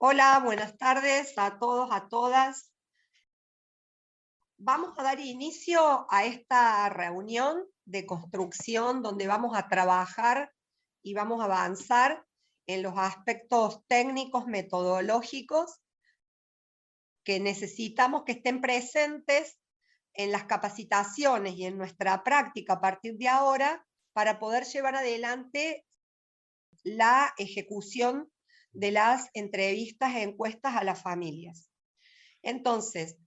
Hola, buenas tardes a todos, a todas. Vamos a dar inicio a esta reunión de construcción donde vamos a trabajar y vamos a avanzar en los aspectos técnicos, metodológicos que necesitamos que estén presentes en las capacitaciones y en nuestra práctica a partir de ahora para poder llevar adelante la ejecución de las entrevistas e encuestas a las familias. Entonces,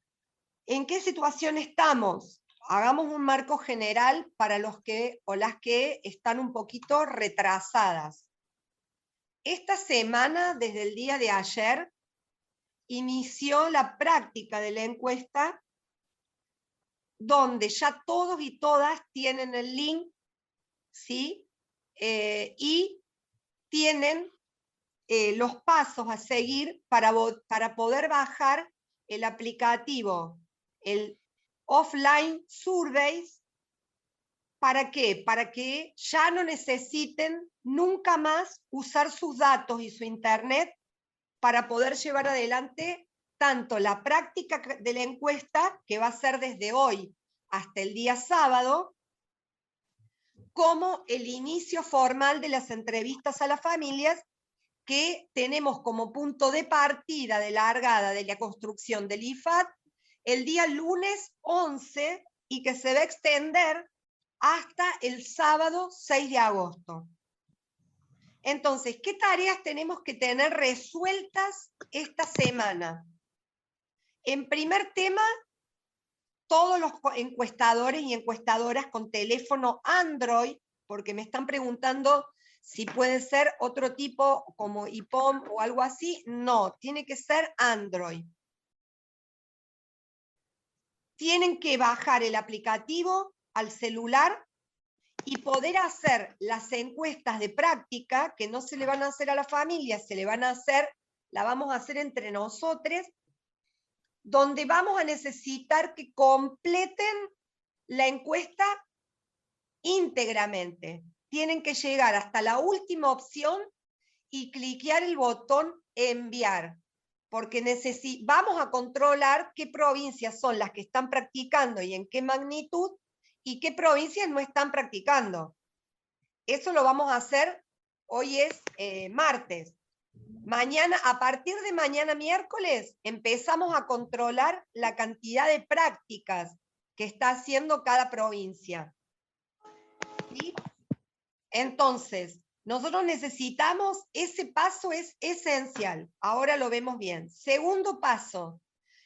¿en qué situación estamos? Hagamos un marco general para los que o las que están un poquito retrasadas. Esta semana, desde el día de ayer, inició la práctica de la encuesta, donde ya todos y todas tienen el link, ¿sí? Y tienen los pasos a seguir para poder bajar el aplicativo, el Offline Surveys. ¿Para qué? Para que ya no necesiten nunca más usar sus datos y su internet para poder llevar adelante tanto la práctica de la encuesta, que va a ser desde hoy hasta el día sábado, como el inicio formal de las entrevistas a las familias, que tenemos como punto de partida de largada de la construcción del IFAD el día lunes 11 y que se va a extender hasta el sábado 6 de agosto. Entonces, ¿qué tareas tenemos que tener resueltas esta semana? En primer tema, todos los encuestadores y encuestadoras con teléfono Android, porque me están preguntando si puede ser otro tipo como IPOM o algo así. No, tiene que ser Android. Tienen que bajar el aplicativo al celular y poder hacer las encuestas de práctica, que no se le van a hacer a la familia, se le van a hacer, la vamos a hacer entre nosotros, donde vamos a necesitar que completen la encuesta íntegramente. Tienen que llegar hasta la última opción y cliquear el botón enviar, porque vamos a controlar qué provincias son las que están practicando y en qué magnitud, y qué provincias no están practicando. Eso lo vamos a hacer, hoy es martes. Mañana, a partir de mañana miércoles, empezamos a controlar la cantidad de prácticas que está haciendo cada provincia. ¿Sí? Entonces, nosotros necesitamos, ese paso es esencial. Ahora lo vemos bien. Segundo paso,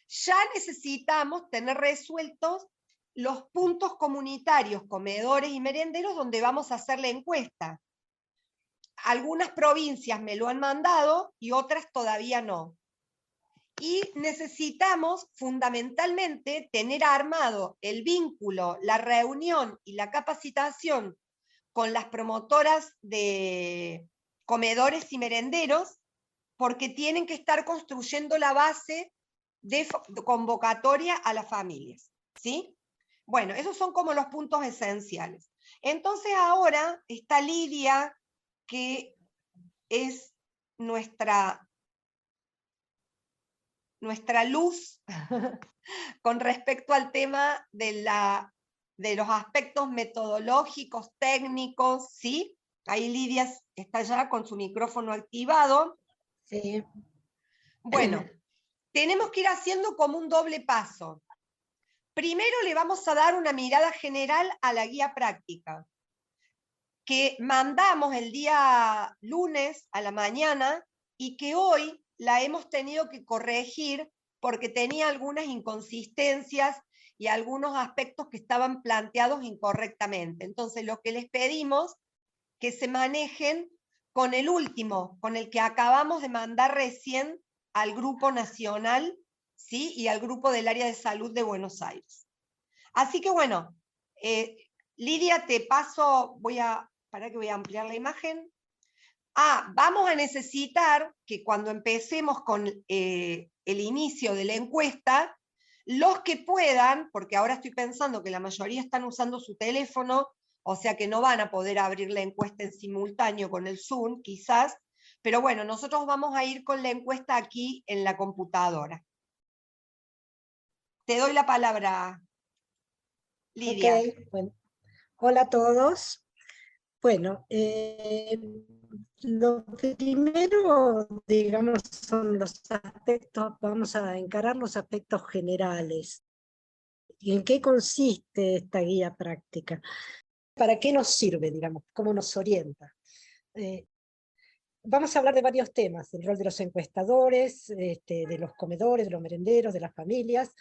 ya necesitamos tener resueltos los puntos comunitarios, comedores y merenderos donde vamos a hacer la encuesta. Algunas provincias me lo han mandado y otras todavía no. Y necesitamos fundamentalmente tener armado el vínculo, la reunión y la capacitación con las promotoras de comedores y merenderos, porque tienen que estar construyendo la base de convocatoria a las familias, ¿sí? Bueno, esos son como los puntos esenciales. Entonces ahora está Lidia, que es nuestra luz con respecto al tema de los aspectos metodológicos, técnicos, ¿sí? Ahí Lidia está ya con su micrófono activado. Sí. Bueno, tenemos que ir haciendo como un doble paso. Primero le vamos a dar una mirada general a la guía práctica, que mandamos el día lunes a la mañana y que hoy la hemos tenido que corregir porque tenía algunas inconsistencias y algunos aspectos que estaban planteados incorrectamente. Entonces, lo que les pedimos que se manejen con el último, con el que acabamos de mandar recién al Grupo Nacional, ¿sí? Y al Grupo del Área de Salud de Buenos Aires. Así que bueno, Lidia, te paso, para que voy a ampliar la imagen. Vamos a necesitar que cuando empecemos con el inicio de la encuesta, los que puedan, porque ahora estoy pensando que la mayoría están usando su teléfono, o sea que no van a poder abrir la encuesta en simultáneo con el Zoom, quizás, Pero bueno, nosotros vamos a ir con la encuesta aquí en la computadora. Te doy la palabra, Lidia. Ok, bueno. Hola a todos. Bueno, lo primero, digamos, son los aspectos, vamos a encarar los aspectos generales. ¿Y en qué consiste esta guía práctica? ¿Para qué nos sirve, digamos? ¿Cómo nos orienta? Vamos a hablar de varios temas, del rol de los encuestadores, de los comedores, de los merenderos, de las familias.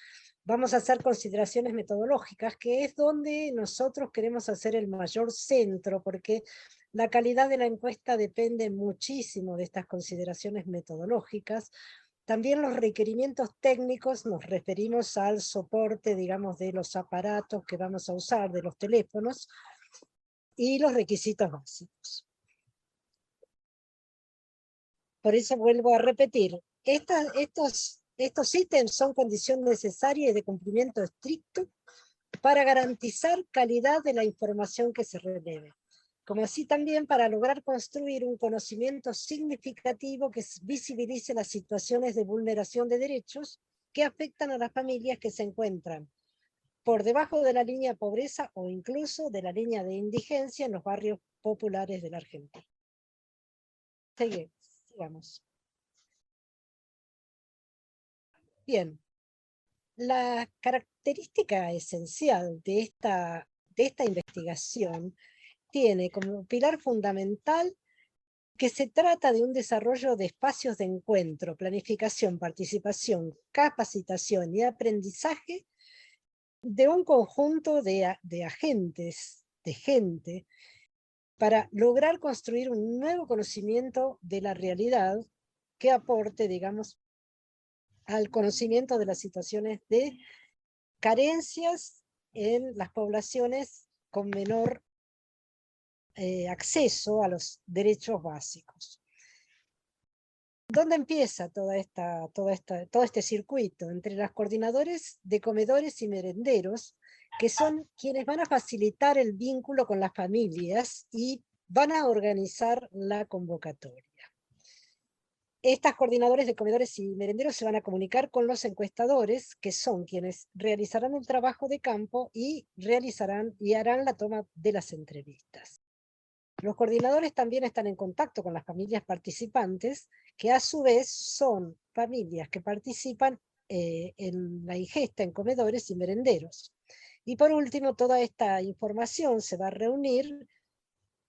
Vamos a hacer consideraciones metodológicas, que es donde nosotros queremos hacer el mayor centro, porque la calidad de la encuesta depende muchísimo de estas consideraciones metodológicas. También los requerimientos técnicos, nos referimos al soporte, digamos, de los aparatos que vamos a usar, de los teléfonos, y los requisitos básicos. Por eso vuelvo a repetir, estos ítems son condición necesaria y de cumplimiento estricto para garantizar calidad de la información que se releve, como así también para lograr construir un conocimiento significativo que visibilice las situaciones de vulneración de derechos que afectan a las familias que se encuentran por debajo de la línea de pobreza o incluso de la línea de indigencia en los barrios populares de la Argentina. Sigamos. Bien, la característica esencial de esta investigación tiene como pilar fundamental que se trata de un desarrollo de espacios de encuentro, planificación, participación, capacitación y aprendizaje de un conjunto de agentes, de gente, para lograr construir un nuevo conocimiento de la realidad que aporte, digamos, al conocimiento de las situaciones de carencias en las poblaciones con menor acceso a los derechos básicos. ¿Dónde empieza todo este circuito? Entre los coordinadores de comedores y merenderos, que son quienes van a facilitar el vínculo con las familias y van a organizar la convocatoria. Estas coordinadores de comedores y merenderos se van a comunicar con los encuestadores, que son quienes realizarán el trabajo de campo y harán la toma de las entrevistas. Los coordinadores también están en contacto con las familias participantes, que a su vez son familias que participan en la ingesta en comedores y merenderos. Y por último, toda esta información se va a reunir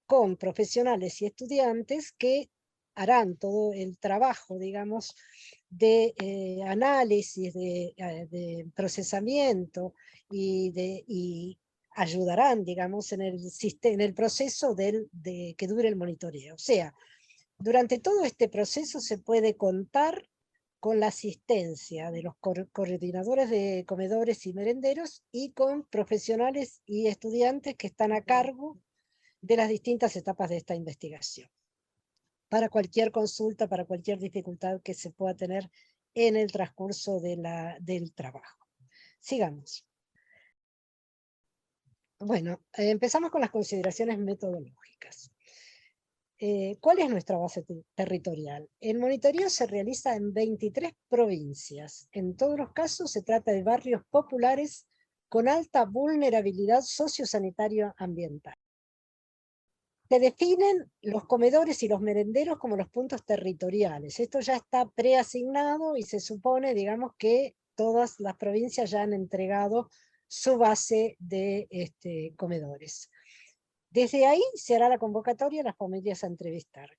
con profesionales y estudiantes que harán todo el trabajo, digamos, de análisis, de procesamiento y ayudarán, digamos, en el proceso que dure el monitoreo. O sea, durante todo este proceso se puede contar con la asistencia de los coordinadores de comedores y merenderos y con profesionales y estudiantes que están a cargo de las distintas etapas de esta investigación, para cualquier consulta, para cualquier dificultad que se pueda tener en el transcurso del trabajo. Sigamos. Bueno, empezamos con las consideraciones metodológicas. ¿Cuál es nuestra base territorial? El monitoreo se realiza en 23 provincias. En todos los casos se trata de barrios populares con alta vulnerabilidad sociosanitaria ambiental. Se definen los comedores y los merenderos como los puntos territoriales. Esto ya está preasignado y se supone, digamos, que todas las provincias ya han entregado su base de comedores. Desde ahí se hará la convocatoria a las familias a entrevistar.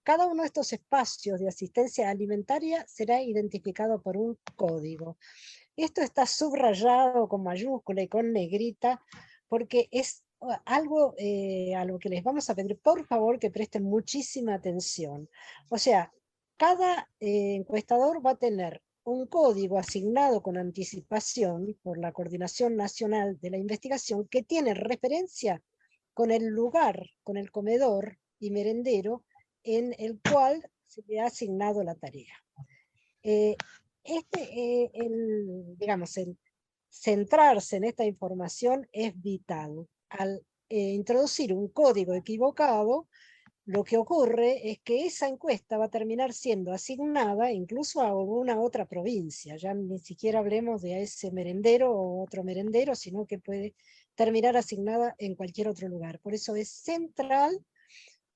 Cada uno de estos espacios de asistencia alimentaria será identificado por un código. Esto está subrayado con mayúscula y con negrita porque es algo a lo que les vamos a pedir, por favor, que presten muchísima atención. O sea, cada encuestador va a tener un código asignado con anticipación por la Coordinación Nacional de la Investigación que tiene referencia con el lugar, con el comedor y merendero en el cual se le ha asignado la tarea. Digamos, el centrarse en esta información es vital. Al introducir un código equivocado, lo que ocurre es que esa encuesta va a terminar siendo asignada incluso a alguna otra provincia. Ya ni siquiera hablemos de ese merendero o otro merendero, sino que puede terminar asignada en cualquier otro lugar. Por eso es central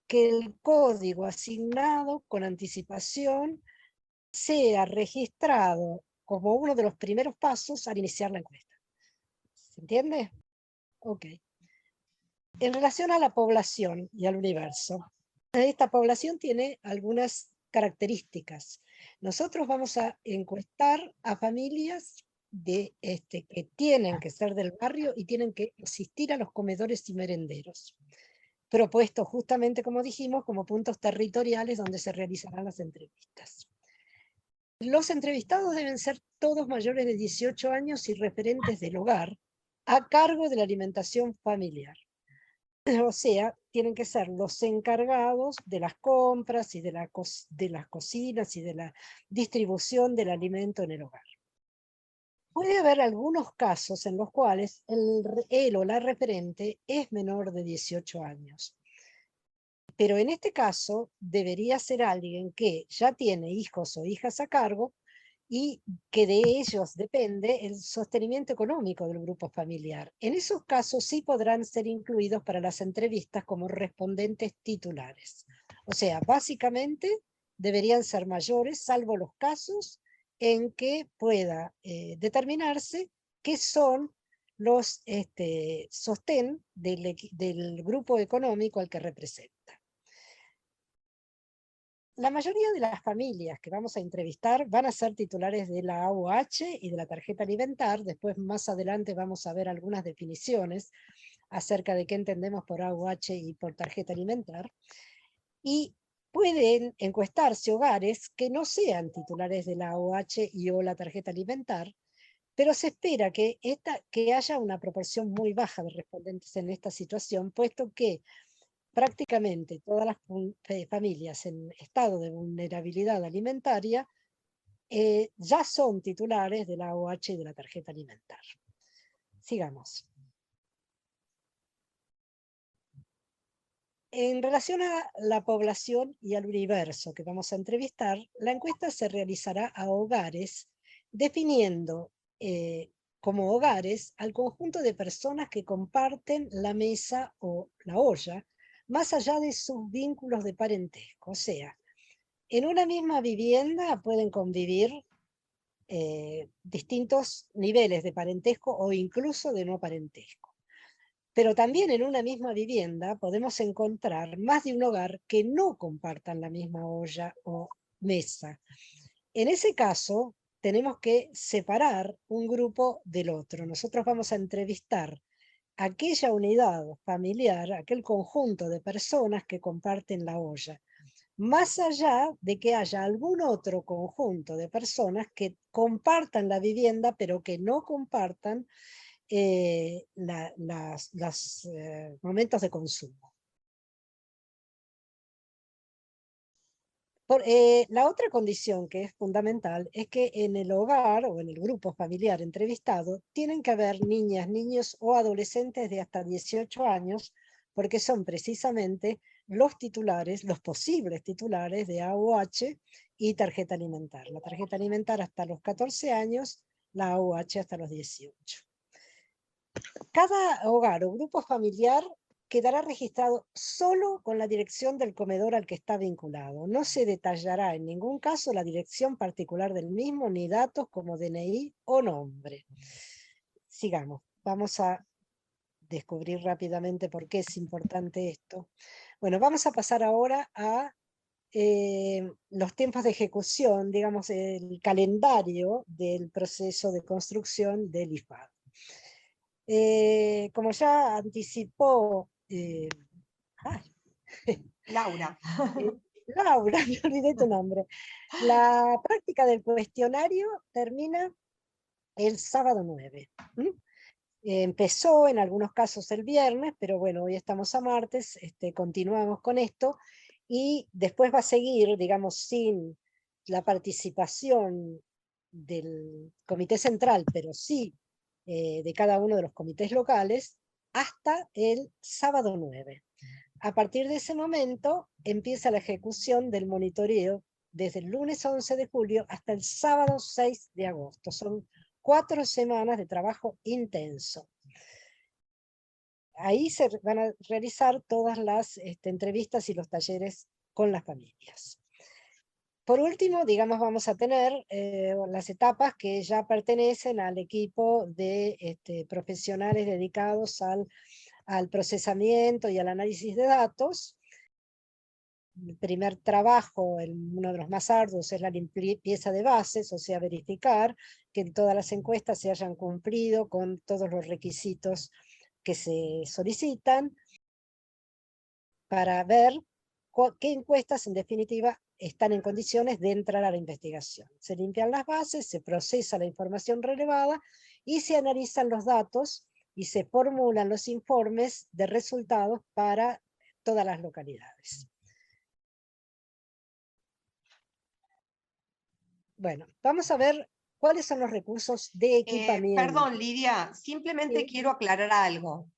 que el código asignado con anticipación sea registrado como uno de los primeros pasos al iniciar la encuesta. ¿Se entiende? Ok. En relación a la población y al universo, esta población tiene algunas características. Nosotros vamos a encuestar a familias que tienen que ser del barrio y tienen que asistir a los comedores y merenderos, propuestos justamente, como dijimos, como puntos territoriales donde se realizarán las entrevistas. Los entrevistados deben ser todos mayores de 18 años y referentes del hogar, a cargo de la alimentación familiar. O sea, tienen que ser los encargados de las compras y de las cocinas y de la distribución del alimento en el hogar. Puede haber algunos casos en los cuales él o la referente es menor de 18 años. Pero en este caso debería ser alguien que ya tiene hijos o hijas a cargo y que de ellos depende el sostenimiento económico del grupo familiar. En esos casos sí podrán ser incluidos para las entrevistas como respondentes titulares. O sea, básicamente deberían ser mayores, salvo los casos en que pueda determinarse qué son los sostén del grupo económico al que representa. La mayoría de las familias que vamos a entrevistar van a ser titulares de la AUH y de la tarjeta alimentar. Después, más adelante, vamos a ver algunas definiciones acerca de qué entendemos por AUH y por tarjeta alimentar. Y pueden encuestarse hogares que no sean titulares de la AUH y o la tarjeta alimentar, pero se espera que haya una proporción muy baja de respondentes en esta situación, puesto que prácticamente todas las familias en estado de vulnerabilidad alimentaria ya son titulares de la AOH y de la tarjeta alimentar. Sigamos. En relación a la población y al universo que vamos a entrevistar, la encuesta se realizará a hogares, definiendo como hogares al conjunto de personas que comparten la mesa o la olla, más allá de sus vínculos de parentesco. O sea, en una misma vivienda pueden convivir distintos niveles de parentesco o incluso de no parentesco. Pero también en una misma vivienda podemos encontrar más de un hogar que no compartan la misma olla o mesa. En ese caso, tenemos que separar un grupo del otro. Nosotros vamos a entrevistar aquella unidad familiar, aquel conjunto de personas que comparten la olla, más allá de que haya algún otro conjunto de personas que compartan la vivienda, pero que no compartan los momentos de consumo. La otra condición que es fundamental es que en el hogar o en el grupo familiar entrevistado tienen que haber niñas, niños o adolescentes de hasta 18 años, porque son precisamente los titulares, los posibles titulares de AOH y tarjeta alimentar. La tarjeta alimentar hasta los 14 años, la AOH hasta los 18. Cada hogar o grupo familiar quedará registrado solo con la dirección del comedor al que está vinculado. No se detallará en ningún caso la dirección particular del mismo, ni datos como DNI o nombre. Sigamos, vamos a descubrir rápidamente por qué es importante esto. Bueno, vamos a pasar ahora a los tiempos de ejecución, digamos, el calendario del proceso de construcción del IFAD. Como ya anticipó Laura. Laura, me olvidé tu nombre. La práctica del cuestionario termina el sábado 9. Empezó en algunos casos el viernes, pero bueno, hoy estamos a martes, continuamos con esto, y después va a seguir, digamos, sin la participación del comité central, pero sí de cada uno de los comités locales, hasta el sábado 9. a partir de ese momento empieza la ejecución del monitoreo desde el lunes 11 de julio hasta el sábado 6 de agosto. Son 4 semanas de trabajo intenso. Ahí se van a realizar todas las entrevistas y los talleres con las familias. Por último, digamos, vamos a tener las etapas que ya pertenecen al equipo de profesionales dedicados al procesamiento y al análisis de datos. El primer trabajo, uno de los más arduos, es la limpieza de bases, o sea, verificar que todas las encuestas se hayan cumplido con todos los requisitos que se solicitan, para ver qué encuestas en definitiva están en condiciones de entrar a la investigación. Se limpian las bases, se procesa la información relevada y se analizan los datos y se formulan los informes de resultados para todas las localidades. Bueno, vamos a ver cuáles son los recursos de equipamiento. Perdón, Lidia, simplemente Sí. quiero aclarar algo,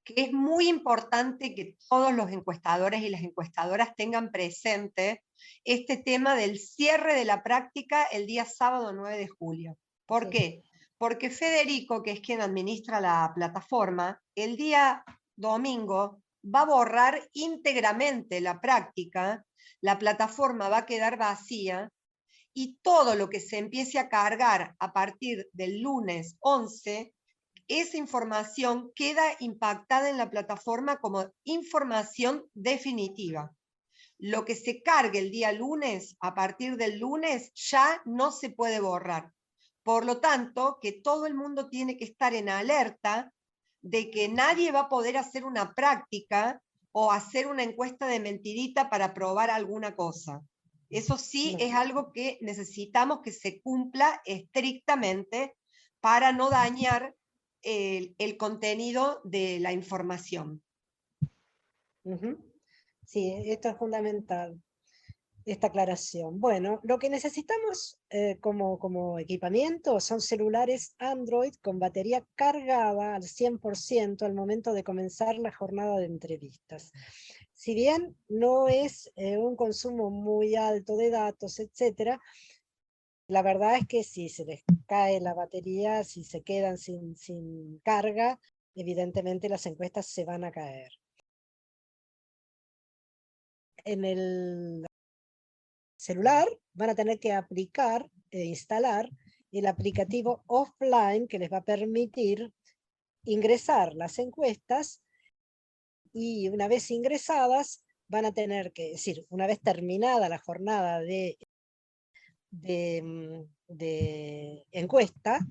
que es muy importante que todos los encuestadores y las encuestadoras tengan presente este tema del cierre de la práctica el día sábado 9 de julio. ¿Por qué? Porque Federico, que es quien administra la plataforma, el día domingo va a borrar íntegramente la práctica, la plataforma va a quedar vacía, y todo lo que se empiece a cargar a partir del lunes 11, esa información queda impactada en la plataforma como información definitiva. Lo que se cargue el día lunes, a partir del lunes, ya no se puede borrar. Por lo tanto, que todo el mundo tiene que estar en alerta de que nadie va a poder hacer una práctica o hacer una encuesta de mentirita para probar alguna cosa. Eso sí es algo que necesitamos que se cumpla estrictamente para no dañar el contenido de la información. Sí, esto es fundamental, esta aclaración. Bueno, lo que necesitamos como equipamiento son celulares Android con batería cargada al 100% al momento de comenzar la jornada de entrevistas. Si bien no es un consumo muy alto de datos, etcétera, la verdad es que si se les cae la batería, si se quedan sin carga, evidentemente las encuestas se van a caer. En el celular van a tener que aplicar e instalar el aplicativo offline que les va a permitir ingresar las encuestas, y una vez ingresadas van a tener que, es decir, una vez terminada la jornada de encuesta,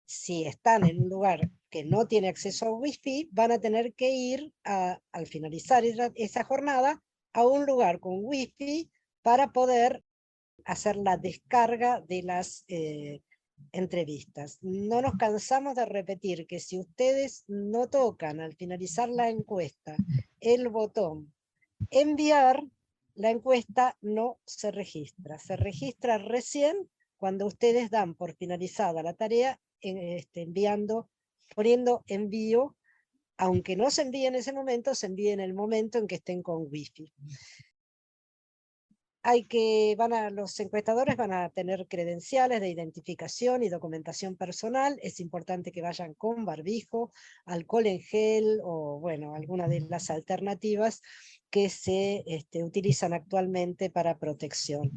si están en un lugar que no tiene acceso a Wi-Fi, van a tener que ir al finalizar esa jornada a un lugar con Wi-Fi para poder hacer la descarga de las entrevistas. No nos cansamos de repetir que si ustedes no tocan al finalizar la encuesta el botón enviar, la encuesta no se registra recién cuando ustedes dan por finalizada la tarea, poniendo envío, aunque no se envíe en ese momento, se envíe en el momento en que estén con Wi-Fi. Los encuestadores van a tener credenciales de identificación y documentación personal. Es importante que vayan con barbijo, alcohol en gel o, bueno, alguna de las alternativas que se utilizan actualmente para protección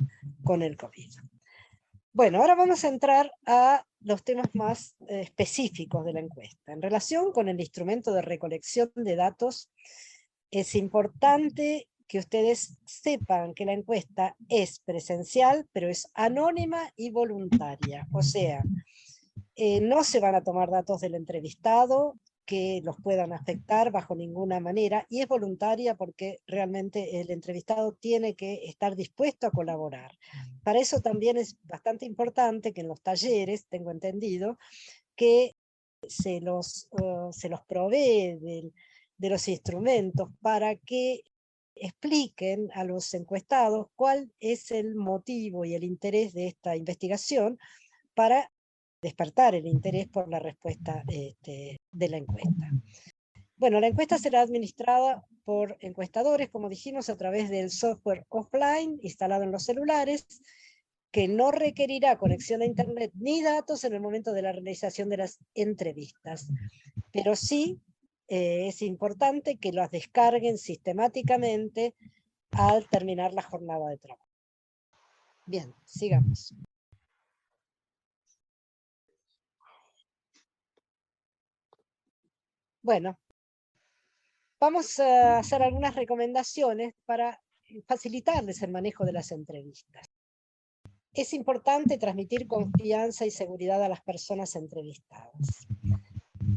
con el COVID. Bueno, ahora vamos a entrar a los temas más específicos de la encuesta. En relación con el instrumento de recolección de datos, es importante que ustedes sepan que la encuesta es presencial, pero es anónima y voluntaria. O sea, no se van a tomar datos del entrevistado que los puedan afectar bajo ninguna manera, y es voluntaria porque realmente el entrevistado tiene que estar dispuesto a colaborar. Para eso también es bastante importante que en los talleres, tengo entendido, que se los provee de los instrumentos para que expliquen a los encuestados cuál es el motivo y el interés de esta investigación, para despertar el interés por la respuesta de la encuesta. Bueno, la encuesta será administrada por encuestadores, como dijimos, a través del software offline instalado en los celulares, que no requerirá conexión a internet ni datos en el momento de la realización de las entrevistas. Pero sí es importante que las descarguen sistemáticamente al terminar la jornada de trabajo. Bien, sigamos. Bueno, vamos a hacer algunas recomendaciones para facilitarles el manejo de las entrevistas. Es importante transmitir confianza y seguridad a las personas entrevistadas.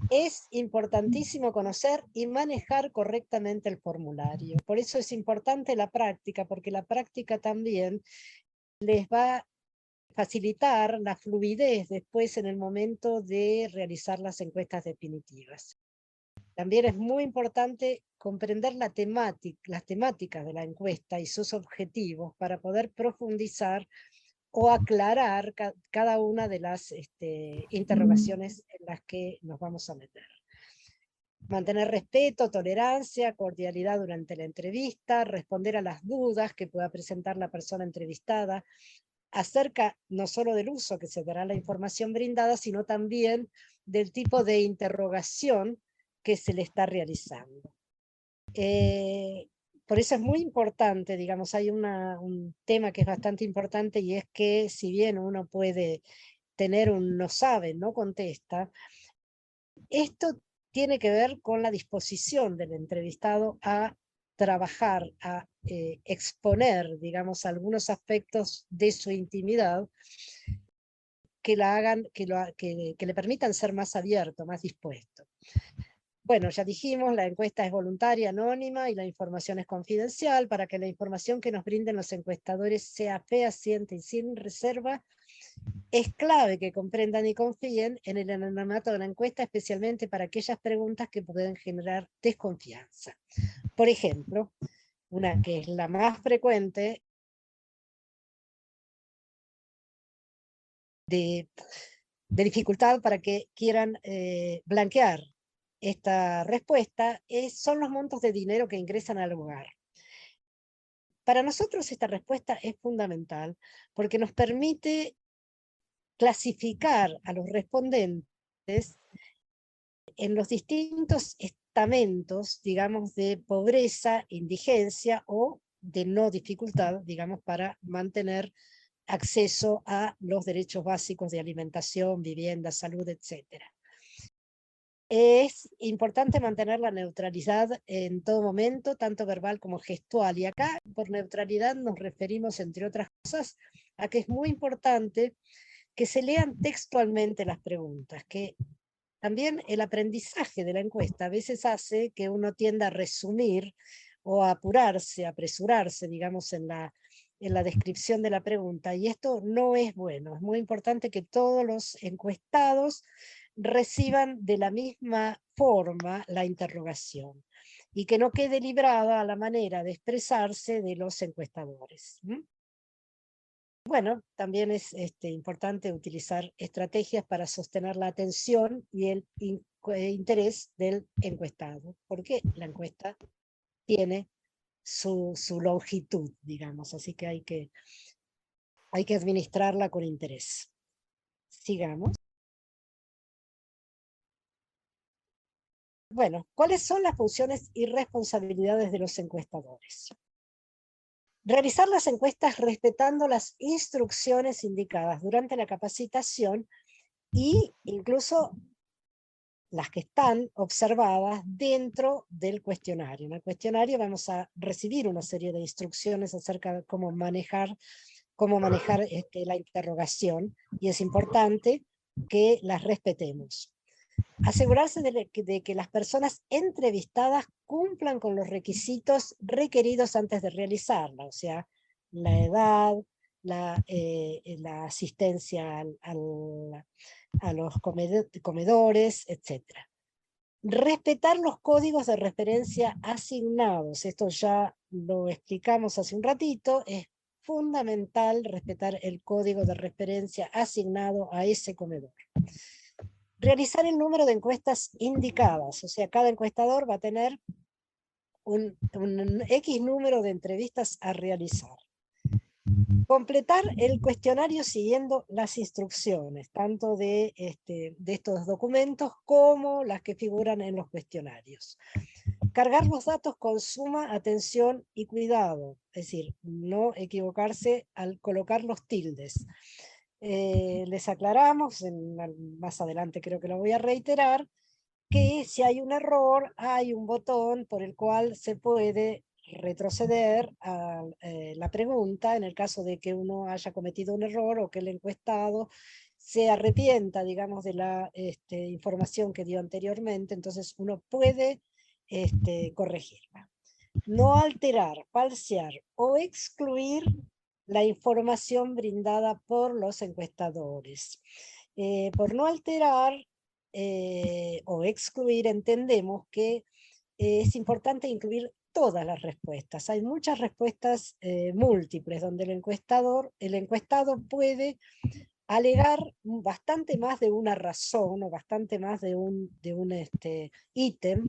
Es importantísimo conocer y manejar correctamente el formulario. Por eso es importante la práctica, porque la práctica también les va a facilitar la fluidez después en el momento de realizar las encuestas definitivas. También es muy importante comprender las temáticas de la encuesta y sus objetivos para poder profundizar o aclarar cada una de las interrogaciones en las que nos vamos a meter. Mantener respeto, tolerancia, cordialidad durante la entrevista, responder a las dudas que pueda presentar la persona entrevistada, acerca no solo del uso que se dará la información brindada, sino también del tipo de interrogación que se le está realizando. Por eso es muy importante, digamos, hay un tema que es bastante importante, y es que si bien uno puede tener un no sabe, no contesta, esto tiene que ver con la disposición del entrevistado a trabajar, a exponer, digamos, algunos aspectos de su intimidad que le permitan ser más abierto, más dispuesto. Bueno, ya dijimos, la encuesta es voluntaria, anónima, y la información es confidencial. Para que la información que nos brinden los encuestadores sea fehaciente y sin reserva, es clave que comprendan y confíen en el anonimato de la encuesta, especialmente para aquellas preguntas que pueden generar desconfianza. Por ejemplo, una que es la más frecuente de dificultad para que quieran blanquear esta respuesta, son los montos de dinero que ingresan al hogar. Para nosotros esta respuesta es fundamental porque nos permite clasificar a los respondentes en los distintos estamentos, digamos, de pobreza, indigencia o de no dificultad, digamos, para mantener acceso a los derechos básicos de alimentación, vivienda, salud, etc. Es importante mantener la neutralidad en todo momento, tanto verbal como gestual. Y acá, por neutralidad, nos referimos, entre otras cosas, a que es muy importante que se lean textualmente las preguntas, que también el aprendizaje de la encuesta a veces hace que uno tienda a resumir o a apurarse, a apresurarse, digamos, en la descripción de la pregunta, y esto no es bueno. Es muy importante que todos los encuestados reciban de la misma forma la interrogación y que no quede librada a la manera de expresarse de los encuestadores. Bueno, también es importante utilizar estrategias para sostener la atención y el interés del encuestado, porque la encuesta tiene su longitud, digamos, así que hay que administrarla con interés. Sigamos. Bueno, ¿cuáles son las funciones y responsabilidades de los encuestadores? Realizar las encuestas respetando las instrucciones indicadas durante la capacitación e incluso las que están observadas dentro del cuestionario. En el cuestionario vamos a recibir una serie de instrucciones acerca de cómo manejar la interrogación, y es importante que las respetemos. Asegurarse de que las personas entrevistadas cumplan con los requisitos requeridos antes de realizarla, o sea, la edad, la asistencia a los comedores, etc. Respetar los códigos de referencia asignados. Esto ya lo explicamos hace un ratito. Es fundamental respetar el código de referencia asignado a ese comedor. Realizar el número de encuestas indicadas, o sea, cada encuestador va a tener un X número de entrevistas a realizar. Completar el cuestionario siguiendo las instrucciones, tanto de estos documentos como las que figuran en los cuestionarios. Cargar los datos con suma atención y cuidado, es decir, no equivocarse al colocar los tildes. Les aclaramos, más adelante creo que lo voy a reiterar, que si hay un error, hay un botón por el cual se puede retroceder a la pregunta en el caso de que uno haya cometido un error o que el encuestado se arrepienta, digamos, de la información que dio anteriormente, entonces uno puede corregirla. No alterar, falsear o excluir la información brindada por los encuestadores. Por no alterar o excluir, entendemos que es importante incluir todas las respuestas. Hay muchas respuestas múltiples donde el encuestado puede alegar bastante más de una razón o bastante más de un ítem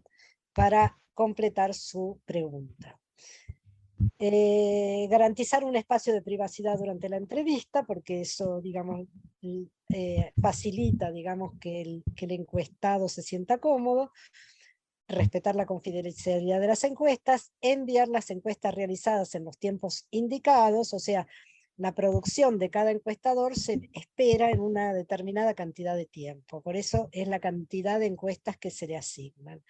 para completar su pregunta. Garantizar un espacio de privacidad durante la entrevista, porque eso, digamos, facilita, digamos, que el encuestado se sienta cómodo. Respetar la confidencialidad de las encuestas, enviar las encuestas realizadas en los tiempos indicados, o sea, la producción de cada encuestador se espera en una determinada cantidad de tiempo, por eso es la cantidad de encuestas que se le asignan.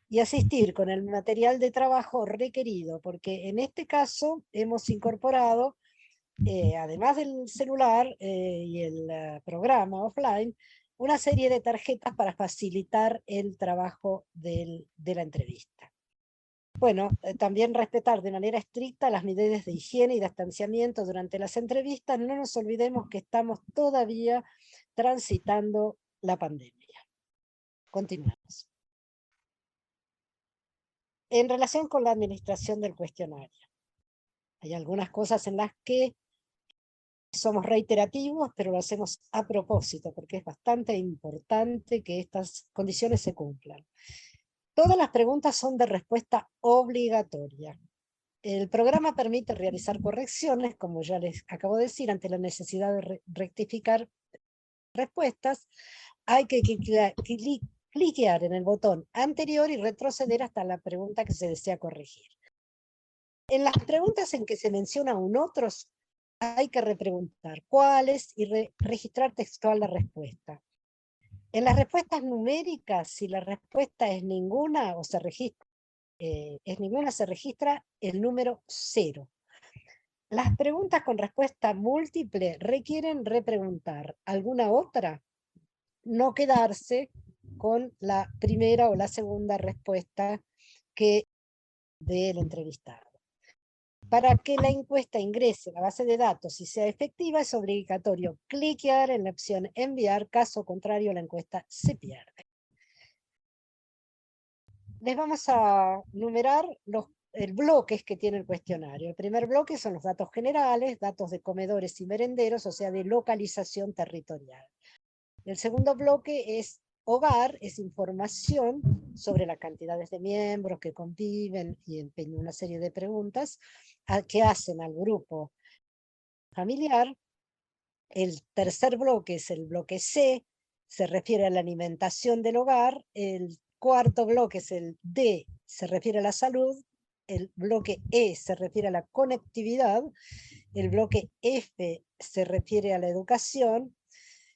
Y asistir con el material de trabajo requerido, porque en este caso hemos incorporado, además del celular y el programa offline, una serie de tarjetas para facilitar el trabajo de la entrevista. Bueno, también respetar de manera estricta las medidas de higiene y distanciamiento durante las entrevistas. No nos olvidemos que estamos todavía transitando la pandemia. Continuamos. En relación con la administración del cuestionario, hay algunas cosas en las que somos reiterativos, pero lo hacemos a propósito, porque es bastante importante que estas condiciones se cumplan. Todas las preguntas son de respuesta obligatoria. El programa permite realizar correcciones, como ya les acabo de decir, ante la necesidad de rectificar respuestas. Hay que cliquear en el botón anterior y retroceder hasta la pregunta que se desea corregir. En las preguntas en que se menciona un otros, hay que repreguntar cuáles y registrar textual la respuesta. En las respuestas numéricas, si la respuesta es ninguna o se registra, se registra el número 0. Las preguntas con respuesta múltiple requieren repreguntar alguna otra, no quedarse con la primera o la segunda respuesta que del entrevistado. Para que la encuesta ingrese a la base de datos y sea efectiva, es obligatorio cliquear en la opción enviar, caso contrario la encuesta se pierde. Les vamos a numerar los bloques que tiene el cuestionario. El primer bloque son los datos generales, datos de comedores y merenderos, o sea, de localización territorial. El segundo bloque es hogar, es información sobre las cantidades de miembros que conviven y en una serie de preguntas que hacen al grupo familiar. El tercer bloque es el bloque C, se refiere a la alimentación del hogar. El cuarto bloque es el D, se refiere a la salud. El bloque E se refiere a la conectividad. El bloque F se refiere a la educación.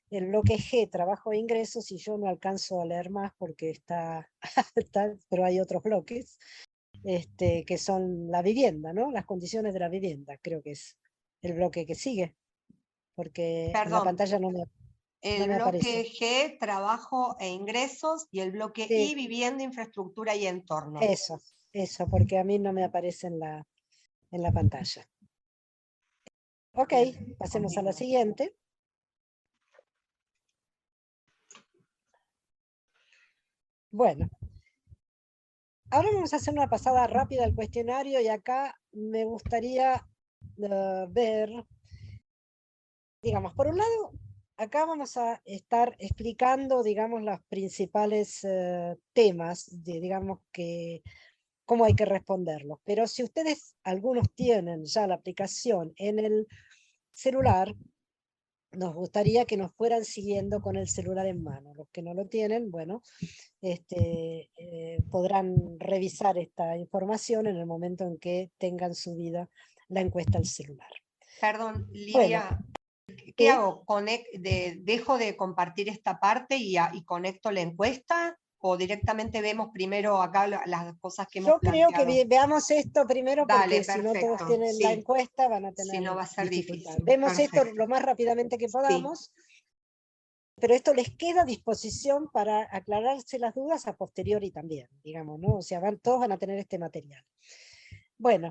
El bloque G, trabajo e ingresos, y yo no alcanzo a leer más porque está pero hay otros bloques, que son la vivienda, ¿no? Las condiciones de la vivienda, creo que es el bloque que sigue, porque en la pantalla no me el aparece. bloque G, trabajo e ingresos, y el bloque Sí, I, vivienda, infraestructura y entorno. Eso, porque a mí no me aparece en la pantalla. Ok, pasemos a la siguiente. Bueno, ahora vamos a hacer una pasada rápida al cuestionario y acá me gustaría ver, digamos, por un lado, acá vamos a estar explicando, digamos, los principales temas, digamos, cómo hay que responderlos. Pero si ustedes, algunos tienen ya la aplicación en el celular, nos gustaría que nos fueran siguiendo con el celular en mano. Los que no lo tienen, bueno, podrán revisar esta información en el momento en que tengan subida la encuesta al celular. Perdón, Bueno, Lidia, ¿qué hago? ¿Dejo de compartir esta parte y conecto la encuesta? ¿O directamente vemos primero acá las cosas que hemos yo creo que planteado? veamos esto primero, Dale, porque si no todos perfecto, tienen la sí. encuesta van a Si tener no va a ser dificultad. difícil. Vemos esto Perfecto. lo más rápidamente que Sí. podamos, pero esto les queda a disposición para aclararse las dudas a posteriori también, digamos, ¿no? O sea, todos van a tener este material. Bueno,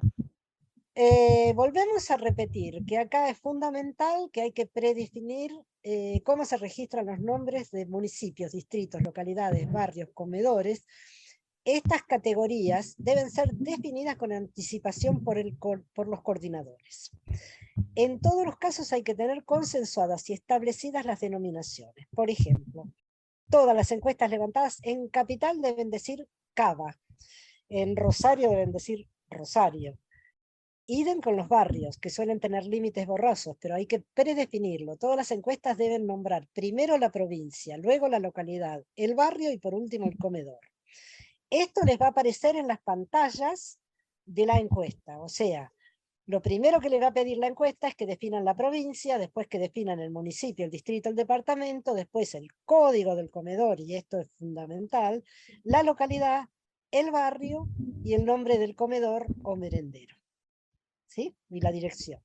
volvemos a repetir que acá es fundamental que hay que predefinir cómo se registran los nombres de municipios, distritos, localidades, barrios, comedores. Estas categorías deben ser definidas con anticipación por los coordinadores. En todos los casos hay que tener consensuadas y establecidas las denominaciones. Por ejemplo, todas las encuestas levantadas en Capital deben decir Cava, en Rosario deben decir Rosario. Idem con los barrios, que suelen tener límites borrosos, pero hay que predefinirlo. Todas las encuestas deben nombrar primero la provincia, luego la localidad, el barrio y por último el comedor. Esto les va a aparecer en las pantallas de la encuesta, o sea, lo primero que le va a pedir la encuesta es que definan la provincia, después que definan el municipio, el distrito, el departamento, después el código del comedor, y esto es fundamental, la localidad, el barrio y el nombre del comedor o merendero. ¿Sí? Y la dirección.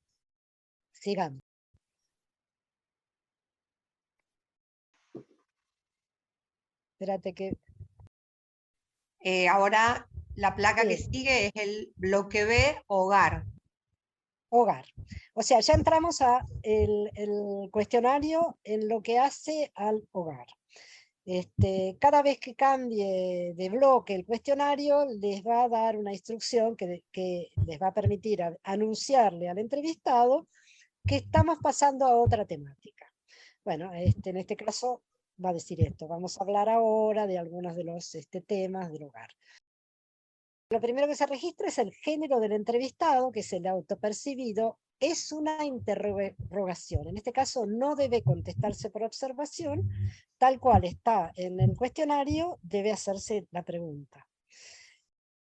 Sigamos. Espérate que... Ahora la placa que Sí. sigue es el bloque B, hogar. Hogar. O sea, ya entramos a el cuestionario en lo que hace al hogar. Cada vez que cambie de bloque el cuestionario, les va a dar una instrucción que les va a permitir anunciarle al entrevistado que estamos pasando a otra temática. Bueno, en este caso va a decir esto. Vamos a hablar ahora de algunos de los temas del hogar. Lo primero que se registra es el género del entrevistado, que es el autopercibido. Es una interrogación. En este caso no debe contestarse por observación, tal cual está en el cuestionario, debe hacerse la pregunta.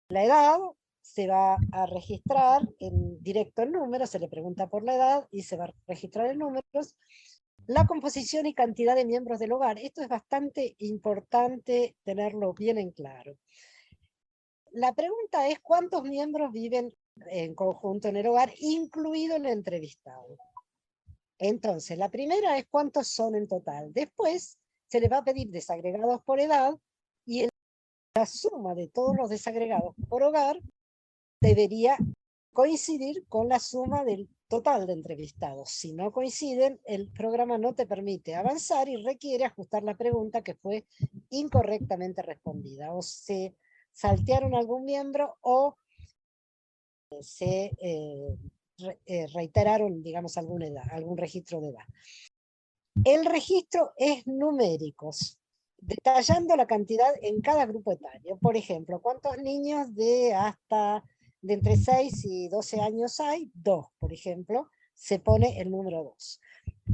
La edad se va a registrar en directo en números, se le pregunta por la edad y se va a registrar en números. La composición y cantidad de miembros del hogar. Esto es bastante importante tenerlo bien en claro. La pregunta es cuántos miembros viven en conjunto en el hogar, incluido el entrevistado. Entonces, la primera es cuántos son en total. Después, se le va a pedir desagregados por edad y la suma de todos los desagregados por hogar debería coincidir con la suma del total de entrevistados. Si no coinciden, el programa no te permite avanzar y requiere ajustar la pregunta que fue incorrectamente respondida. O se saltearon algún miembro o se reiteraron, digamos, algún registro de edad. El registro es numérico, detallando la cantidad en cada grupo etario. Por ejemplo, ¿cuántos niños de entre 6 y 12 años hay? 2, por ejemplo, se pone el número 2.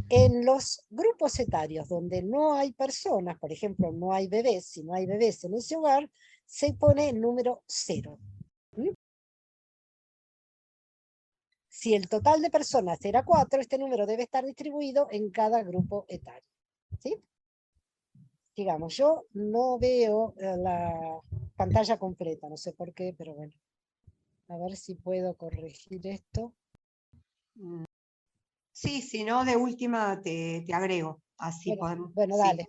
En los grupos etarios donde no hay personas, por ejemplo, no hay bebés, si no hay bebés en ese hogar, se pone el número 0. Si el total de personas era 4, este número debe estar distribuido en cada grupo etario. ¿Sí? Digamos, yo no veo la pantalla completa, no sé por qué, pero bueno. A ver si puedo corregir esto. Sí, si no, de última te agrego. Así Bueno, podemos. bueno, Sí. dale.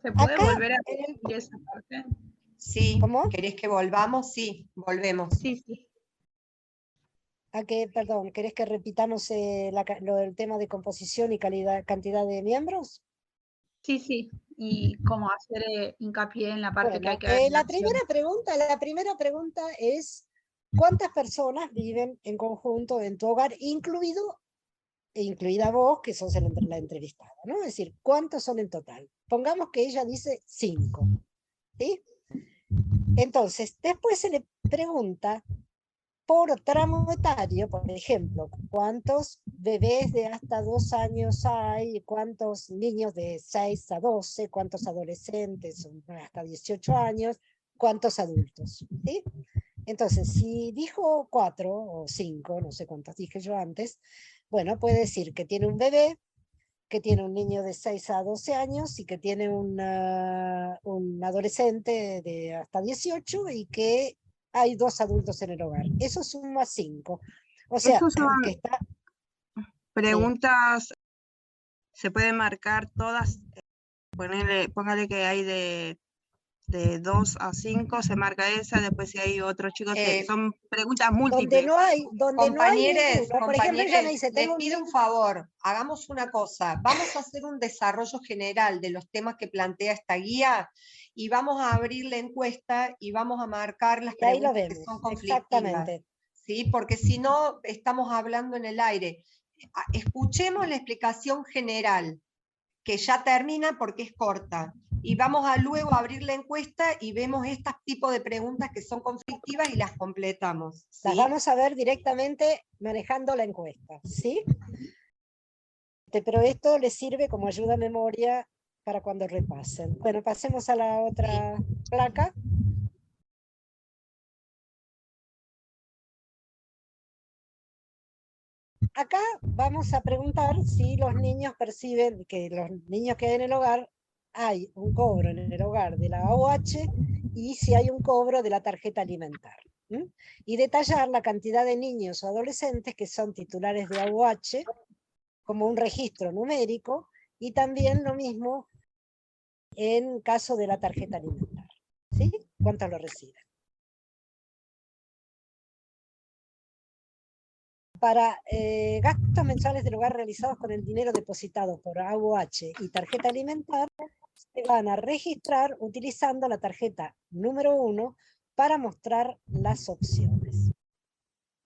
¿Se puede Acá, volver a repetir esa parte? Sí, ¿cómo? ¿querés que volvamos? Sí, volvemos. Sí, sí. Perdón, ¿querés que repitamos lo del tema de composición y cantidad de miembros? Sí, sí. Y cómo hacer hincapié en la parte que hay Bueno, que ver. la primera pregunta es ¿cuántas personas viven en conjunto en tu hogar, incluido incluida vos, que sos la entrevistada, ¿no? Es decir, ¿cuántos son en total? Pongamos que ella dice 5, ¿sí? Entonces, después se le pregunta por tramo etario, por ejemplo, cuántos bebés de hasta 2 años hay, cuántos niños de 6 a 12, cuántos adolescentes hasta 18 años, cuántos adultos, ¿sí? Entonces, si dijo 4 o 5, no sé cuántos dije yo antes, bueno, puede decir que tiene un bebé, que tiene un niño de 6 a 12 años y que tiene un adolescente de hasta 18 y que hay 2 adultos en el hogar. Eso suma 5. O sea, Estos son que está... preguntas, se pueden marcar todas, póngale que hay de 2 a 5, se marca esa, después si hay otros chicos que son preguntas múltiples. Donde no hay ninguno. Por ejemplo, ella me dice, les pido un favor, hagamos una cosa, vamos a hacer un desarrollo general de los temas que plantea esta guía y vamos a abrir la encuesta y vamos a marcar las preguntas que son conflictivas. Exactamente. ¿Sí? Porque si no, estamos hablando en el aire. Escuchemos la explicación general, que ya termina porque es corta. Y vamos a luego abrir la encuesta y vemos estos tipos de preguntas que son conflictivas y las completamos. ¿Sí? Las vamos a ver directamente manejando la encuesta, ¿sí? Pero esto les sirve como ayuda a memoria para cuando repasen. Bueno, pasemos a la otra placa. Acá vamos a preguntar si los niños perciben que los niños que hay en el hogar, hay un cobro en el hogar de la AOH y si hay un cobro de la tarjeta alimentar. Y detallar la cantidad de niños o adolescentes que son titulares de AOH como un registro numérico y también lo mismo en caso de la tarjeta alimentar. ¿Sí? ¿Cuántos lo reciben? Para gastos mensuales del hogar realizados con el dinero depositado por AOH y tarjeta alimentar, se van a registrar utilizando la tarjeta número 1 para mostrar las opciones.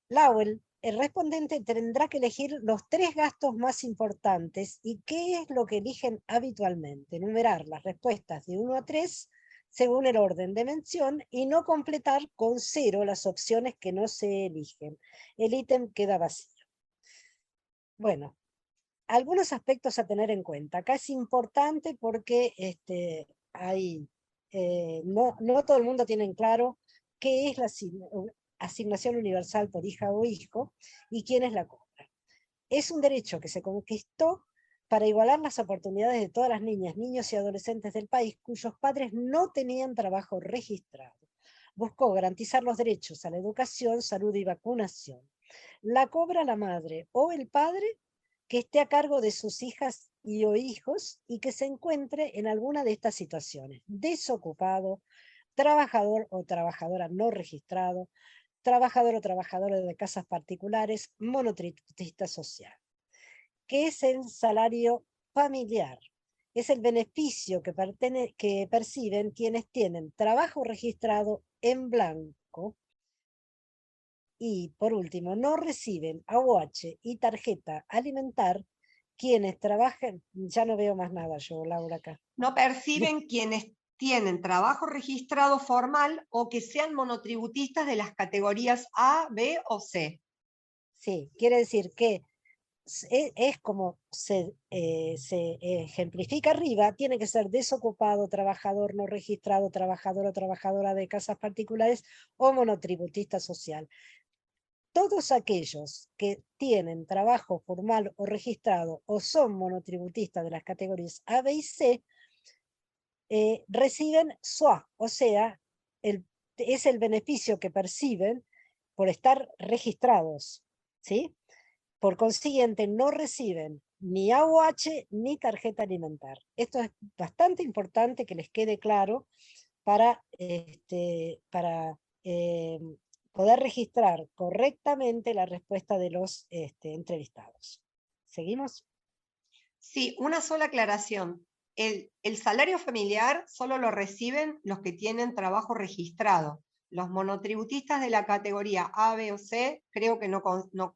Lowell, el respondente tendrá que elegir los 3 gastos más importantes y qué es lo que eligen habitualmente. Numerar las respuestas de 1 a 3 según el orden de mención y no completar con 0 las opciones que no se eligen. El ítem queda vacío. Bueno, algunos aspectos a tener en cuenta. Acá es importante porque no todo el mundo tiene en claro qué es la asignación universal por hija o hijo y quiénes la cobran. Es un derecho que se conquistó para igualar las oportunidades de todas las niñas, niños y adolescentes del país cuyos padres no tenían trabajo registrado. Buscó garantizar los derechos a la educación, salud y vacunación. La cobra la madre o el padre que esté a cargo de sus hijas y o hijos y que se encuentre en alguna de estas situaciones: desocupado, trabajador o trabajadora no registrado, trabajador o trabajadora de casas particulares, monotributista social. ¿Qué es el salario familiar? Es el beneficio que perciben quienes tienen trabajo registrado en blanco y, por último, no reciben AOH y tarjeta alimentar quienes trabajan. Ya no veo más nada yo, Laura, acá. No perciben quienes tienen trabajo registrado formal o que sean monotributistas de las categorías A, B o C. Sí, quiere decir que es como se ejemplifica arriba, tiene que ser desocupado, trabajador no registrado, trabajador o trabajadora de casas particulares o monotributista social. Todos aquellos que tienen trabajo formal o registrado o son monotributistas de las categorías A, B y C, reciben SUA, o sea, es el beneficio que perciben por estar registrados, ¿sí? Por consiguiente, no reciben ni AOH ni tarjeta alimentar. Esto es bastante importante que les quede claro para poder registrar correctamente la respuesta de los entrevistados. ¿Seguimos? Sí, una sola aclaración. El salario familiar solo lo reciben los que tienen trabajo registrado. Los monotributistas de la categoría A, B o C creo que no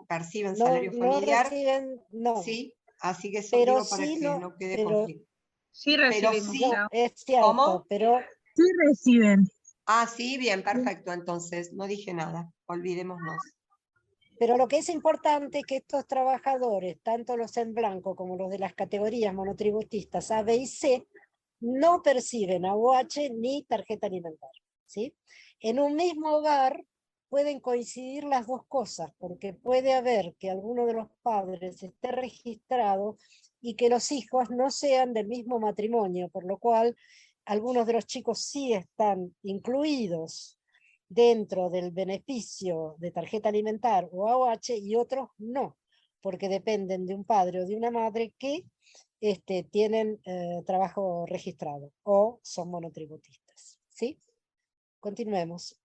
perciben No, salario no familiar, reciben, no, ¿sí? Así que eso pero digo para sí, que no, no quede pero conflicto. Sí Pero recibimos, sí, Clau. es cierto, ¿cómo? pero Sí reciben. Ah, sí, bien, perfecto, entonces, no dije nada, olvidémonos. Pero lo que es importante es que estos trabajadores, tanto los en blanco como los de las categorías monotributistas A, B y C, no perciben AUH ni tarjeta alimentaria, ¿sí? En un mismo hogar pueden coincidir las dos cosas, porque puede haber que alguno de los padres esté registrado y que los hijos no sean del mismo matrimonio, por lo cual algunos de los chicos sí están incluidos dentro del beneficio de tarjeta alimentar o AOH y otros no, porque dependen de un padre o de una madre que tienen trabajo registrado o son monotributistas. ¿Sí? Continuemos.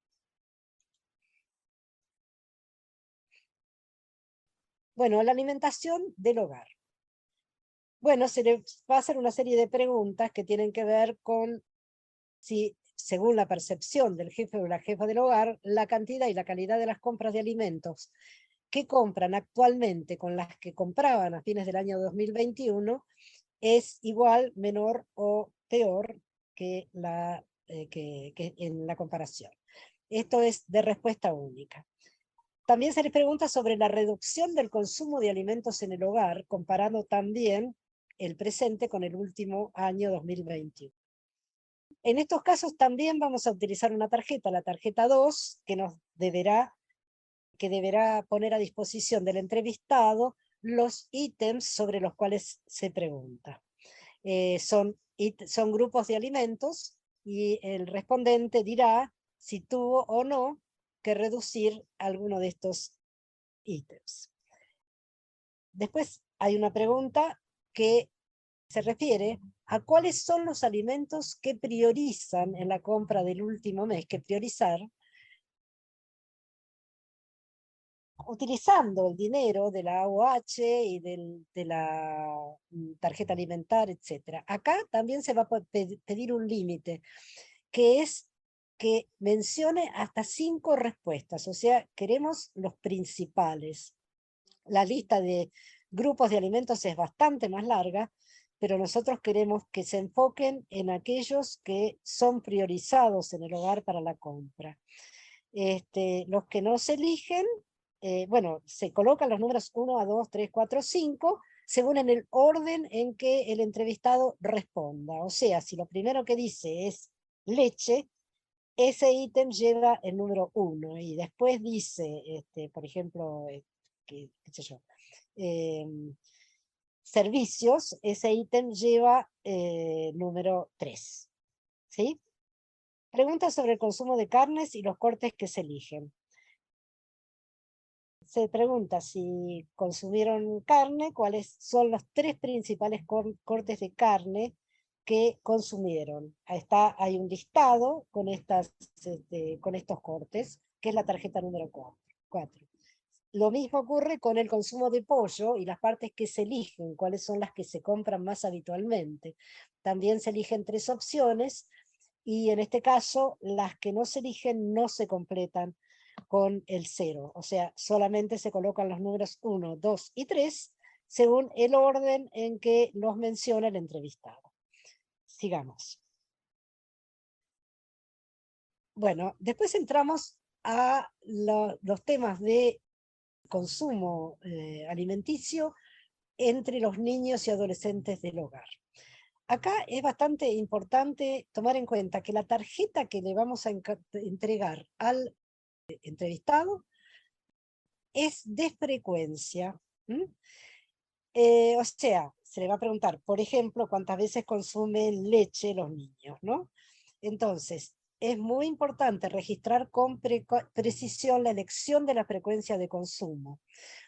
Bueno, la alimentación del hogar. Bueno, se le va a hacer una serie de preguntas que tienen que ver con si, según la percepción del jefe o la jefa del hogar, la cantidad y la calidad de las compras de alimentos que compran actualmente con las que compraban a fines del año 2021 es igual, menor o peor que en la comparación. Esto es de respuesta única. También se les pregunta sobre la reducción del consumo de alimentos en el hogar, comparando también el presente con el último año 2021. En estos casos también vamos a utilizar una tarjeta, la tarjeta 2, que deberá poner a disposición del entrevistado los ítems sobre los cuales se pregunta. Son grupos de alimentos y el respondente dirá si tuvo o no que reducir alguno de estos ítems. Después hay una pregunta que se refiere a cuáles son los alimentos que priorizan en la compra del último mes, que priorizar utilizando el dinero de la AOH y de la tarjeta alimentaria, etc. Acá también se va a pedir un límite, que es que mencione hasta 5 respuestas, o sea, queremos los principales. La lista de grupos de alimentos es bastante más larga, pero nosotros queremos que se enfoquen en aquellos que son priorizados en el hogar para la compra. Los que no se eligen, bueno, se colocan los números 1 a 2, 3, 4, 5, según en el orden en que el entrevistado responda. O sea, si lo primero que dice es leche, ese ítem lleva el número 1, y después dice, por ejemplo, qué sé yo, servicios, ese ítem lleva número 3. ¿Sí? Preguntas sobre el consumo de carnes y los cortes que se eligen. Se pregunta si consumieron carne, cuáles son los 3 principales cortes de carne que consumieron. Hay un listado con estos cortes, que es la tarjeta número 4. Lo mismo ocurre con el consumo de pollo y las partes que se eligen, cuáles son las que se compran más habitualmente. También se eligen 3 opciones, y en este caso las que no se eligen no se completan con el 0, o sea, solamente se colocan los números 1, 2 y 3 según el orden en que los menciona el entrevistado. Sigamos. Bueno, después entramos a los temas de consumo alimenticio entre los niños y adolescentes del hogar. Acá es bastante importante tomar en cuenta que la tarjeta que le vamos a entregar al entrevistado es de frecuencia. O sea, se le va a preguntar, por ejemplo, cuántas veces consumen leche los niños, ¿no? Entonces, es muy importante registrar con precisión la elección de la frecuencia de consumo.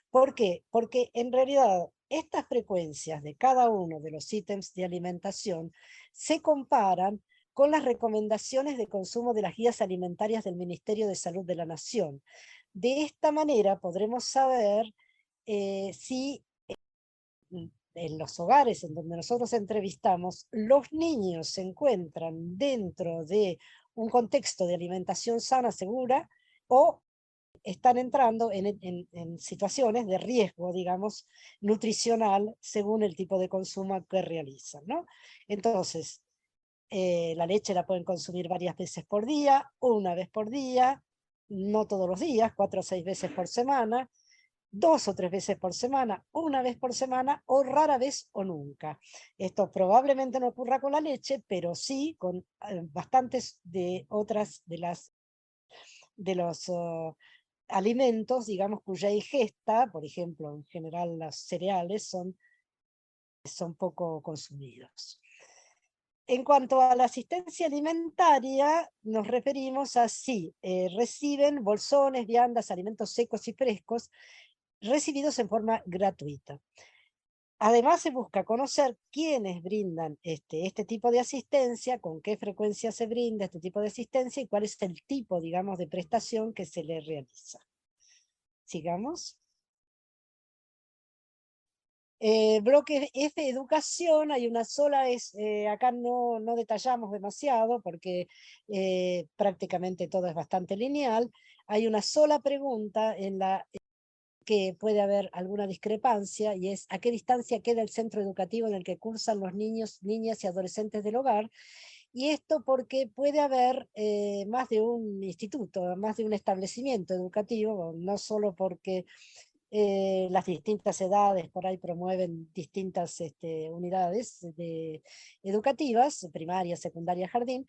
¿Por qué? Porque en realidad estas frecuencias de cada uno de los ítems de alimentación se comparan con las recomendaciones de consumo de las guías alimentarias del Ministerio de Salud de la Nación. De esta manera podremos saber si en los hogares en donde nosotros entrevistamos, los niños se encuentran dentro de un contexto de alimentación sana, segura, o están entrando en situaciones de riesgo, digamos, nutricional, según el tipo de consumo que realizan, ¿no? Entonces, la leche la pueden consumir varias veces por día, una vez por día, no todos los días, 4 o 6 veces por semana, 2 o 3 veces por semana, una vez por semana, o rara vez o nunca. Esto probablemente no ocurra con la leche, pero sí con bastantes de otras de los alimentos, digamos, cuya ingesta, por ejemplo, en general los cereales, son poco consumidos. En cuanto a la asistencia alimentaria, nos referimos a si reciben bolsones, viandas, alimentos secos y frescos, recibidos en forma gratuita. Además, se busca conocer quiénes brindan este tipo de asistencia, con qué frecuencia se brinda este tipo de asistencia y cuál es el tipo, digamos, de prestación que se le realiza. Sigamos. Bloque F, educación, hay una sola, acá no detallamos demasiado porque prácticamente todo es bastante lineal. Hay una sola pregunta en la que puede haber alguna discrepancia, y es: ¿a qué distancia queda el centro educativo en el que cursan los niños, niñas y adolescentes del hogar? Y esto porque puede haber más de un instituto, más de un establecimiento educativo, no solo porque las distintas edades por ahí promueven distintas unidades educativas, primaria, secundaria, jardín,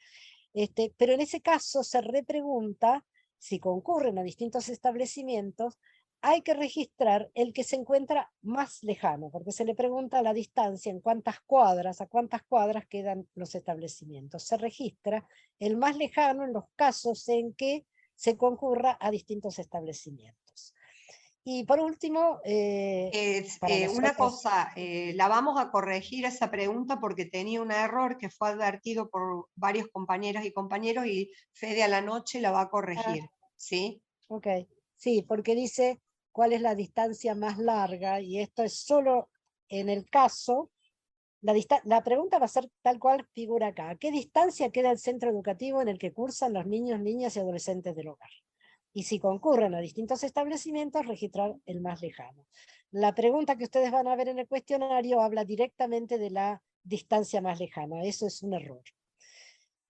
pero en ese caso se repregunta si concurren a distintos establecimientos. Hay que registrar el que se encuentra más lejano, porque se le pregunta la distancia, a cuántas cuadras quedan los establecimientos. Se registra el más lejano en los casos en que se concurra a distintos establecimientos. Y por último, una cosa, la vamos a corregir esa pregunta porque tenía un error que fue advertido por varios compañeras y compañeros, y Fede a la noche la va a corregir, ¿sí? Ok, sí, porque dice cuál es la distancia más larga, y esto es solo en el caso, la pregunta va a ser tal cual figura acá: ¿a qué distancia queda el centro educativo en el que cursan los niños, niñas y adolescentes del hogar? Y si concurren a distintos establecimientos, registrar el más lejano. La pregunta que ustedes van a ver en el cuestionario habla directamente de la distancia más lejana. Eso es un error.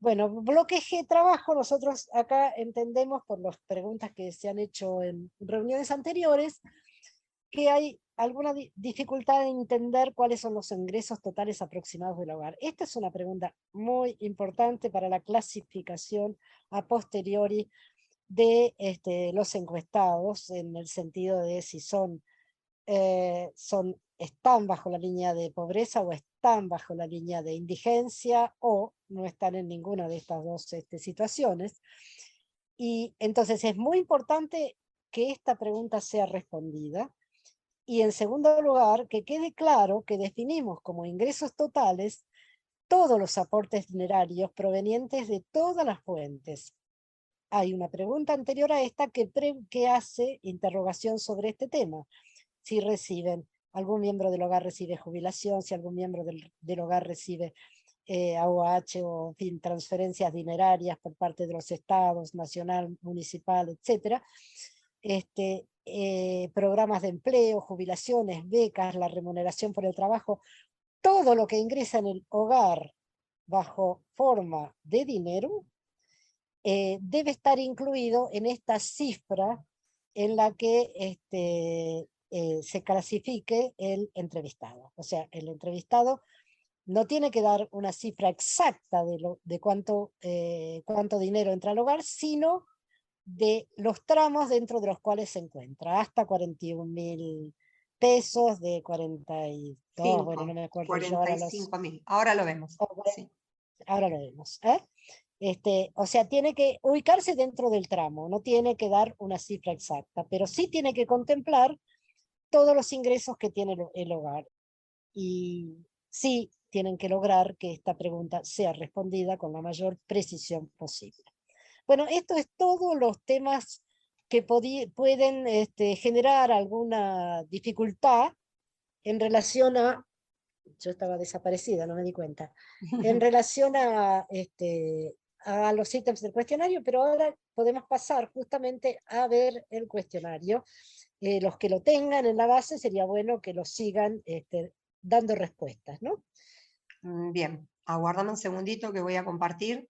Bueno, bloque G, trabajo. Nosotros acá entendemos, por las preguntas que se han hecho en reuniones anteriores, que hay alguna dificultad en entender cuáles son los ingresos totales aproximados del hogar. Esta es una pregunta muy importante para la clasificación a posteriori de los encuestados, en el sentido de si están bajo la línea de pobreza o están bajo la línea de indigencia, o no están en ninguna de estas dos situaciones. Y entonces es muy importante que esta pregunta sea respondida. Y en segundo lugar, que quede claro que definimos como ingresos totales todos los aportes dinerarios provenientes de todas las fuentes. Hay una pregunta anterior a esta que hace interrogación sobre este tema. Si algún miembro del hogar recibe jubilación, si algún miembro del hogar recibe AOH o, en fin, transferencias dinerarias por parte de los estados, nacional, municipal, etc. Programas de empleo, jubilaciones, becas, la remuneración por el trabajo, todo lo que ingresa en el hogar bajo forma de dinero debe estar incluido en esta cifra en la que se clasifique el entrevistado. O sea, el entrevistado no tiene que dar una cifra exacta de cuánto dinero entra al hogar, sino de los tramos dentro de los cuales se encuentra, hasta 41.000 pesos, de 42, bueno, no me acuerdo. 45.000, ahora lo vemos. Sí. Ahora lo vemos. O sea, tiene que ubicarse dentro del tramo, no tiene que dar una cifra exacta, pero sí tiene que contemplar todos los ingresos que tiene el hogar. Y sí tienen que lograr que esta pregunta sea respondida con la mayor precisión posible. Bueno, esto es todos los temas que pueden generar alguna dificultad en relación a... Yo estaba desaparecida, no me di cuenta. En relación a a los ítems del cuestionario, pero ahora podemos pasar justamente a ver el cuestionario. Los que lo tengan en la base sería bueno que lo sigan dando respuestas, ¿no? Bien, aguárdame un segundito que voy a compartir.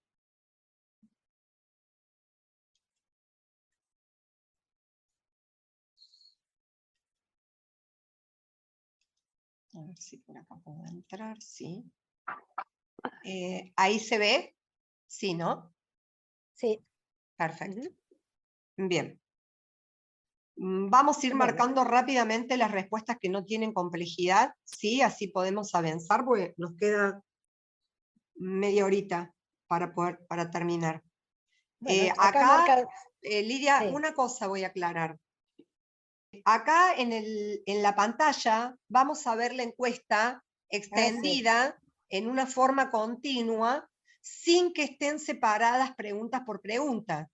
A ver si por acá puedo entrar, sí. ¿Ahí se ve? Sí, ¿no? Sí. Perfecto. Bien. Vamos a ir Bueno. marcando rápidamente las respuestas que no tienen complejidad, ¿sí? Así podemos avanzar, porque nos queda media horita para terminar. Bueno, acá, marca... Lidia, sí. una cosa voy a aclarar. Acá en la pantalla vamos a ver la encuesta extendida en una forma continua, sin que estén separadas preguntas por pregunta.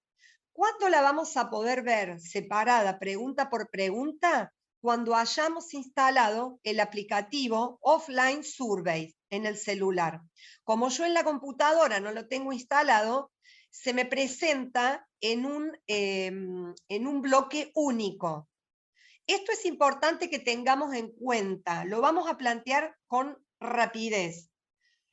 ¿Cuándo la vamos a poder ver separada pregunta por pregunta? Cuando hayamos instalado el aplicativo Offline Survey en el celular. Como yo en la computadora no lo tengo instalado, se me presenta en un bloque único. Esto es importante que tengamos en cuenta, lo vamos a plantear con rapidez.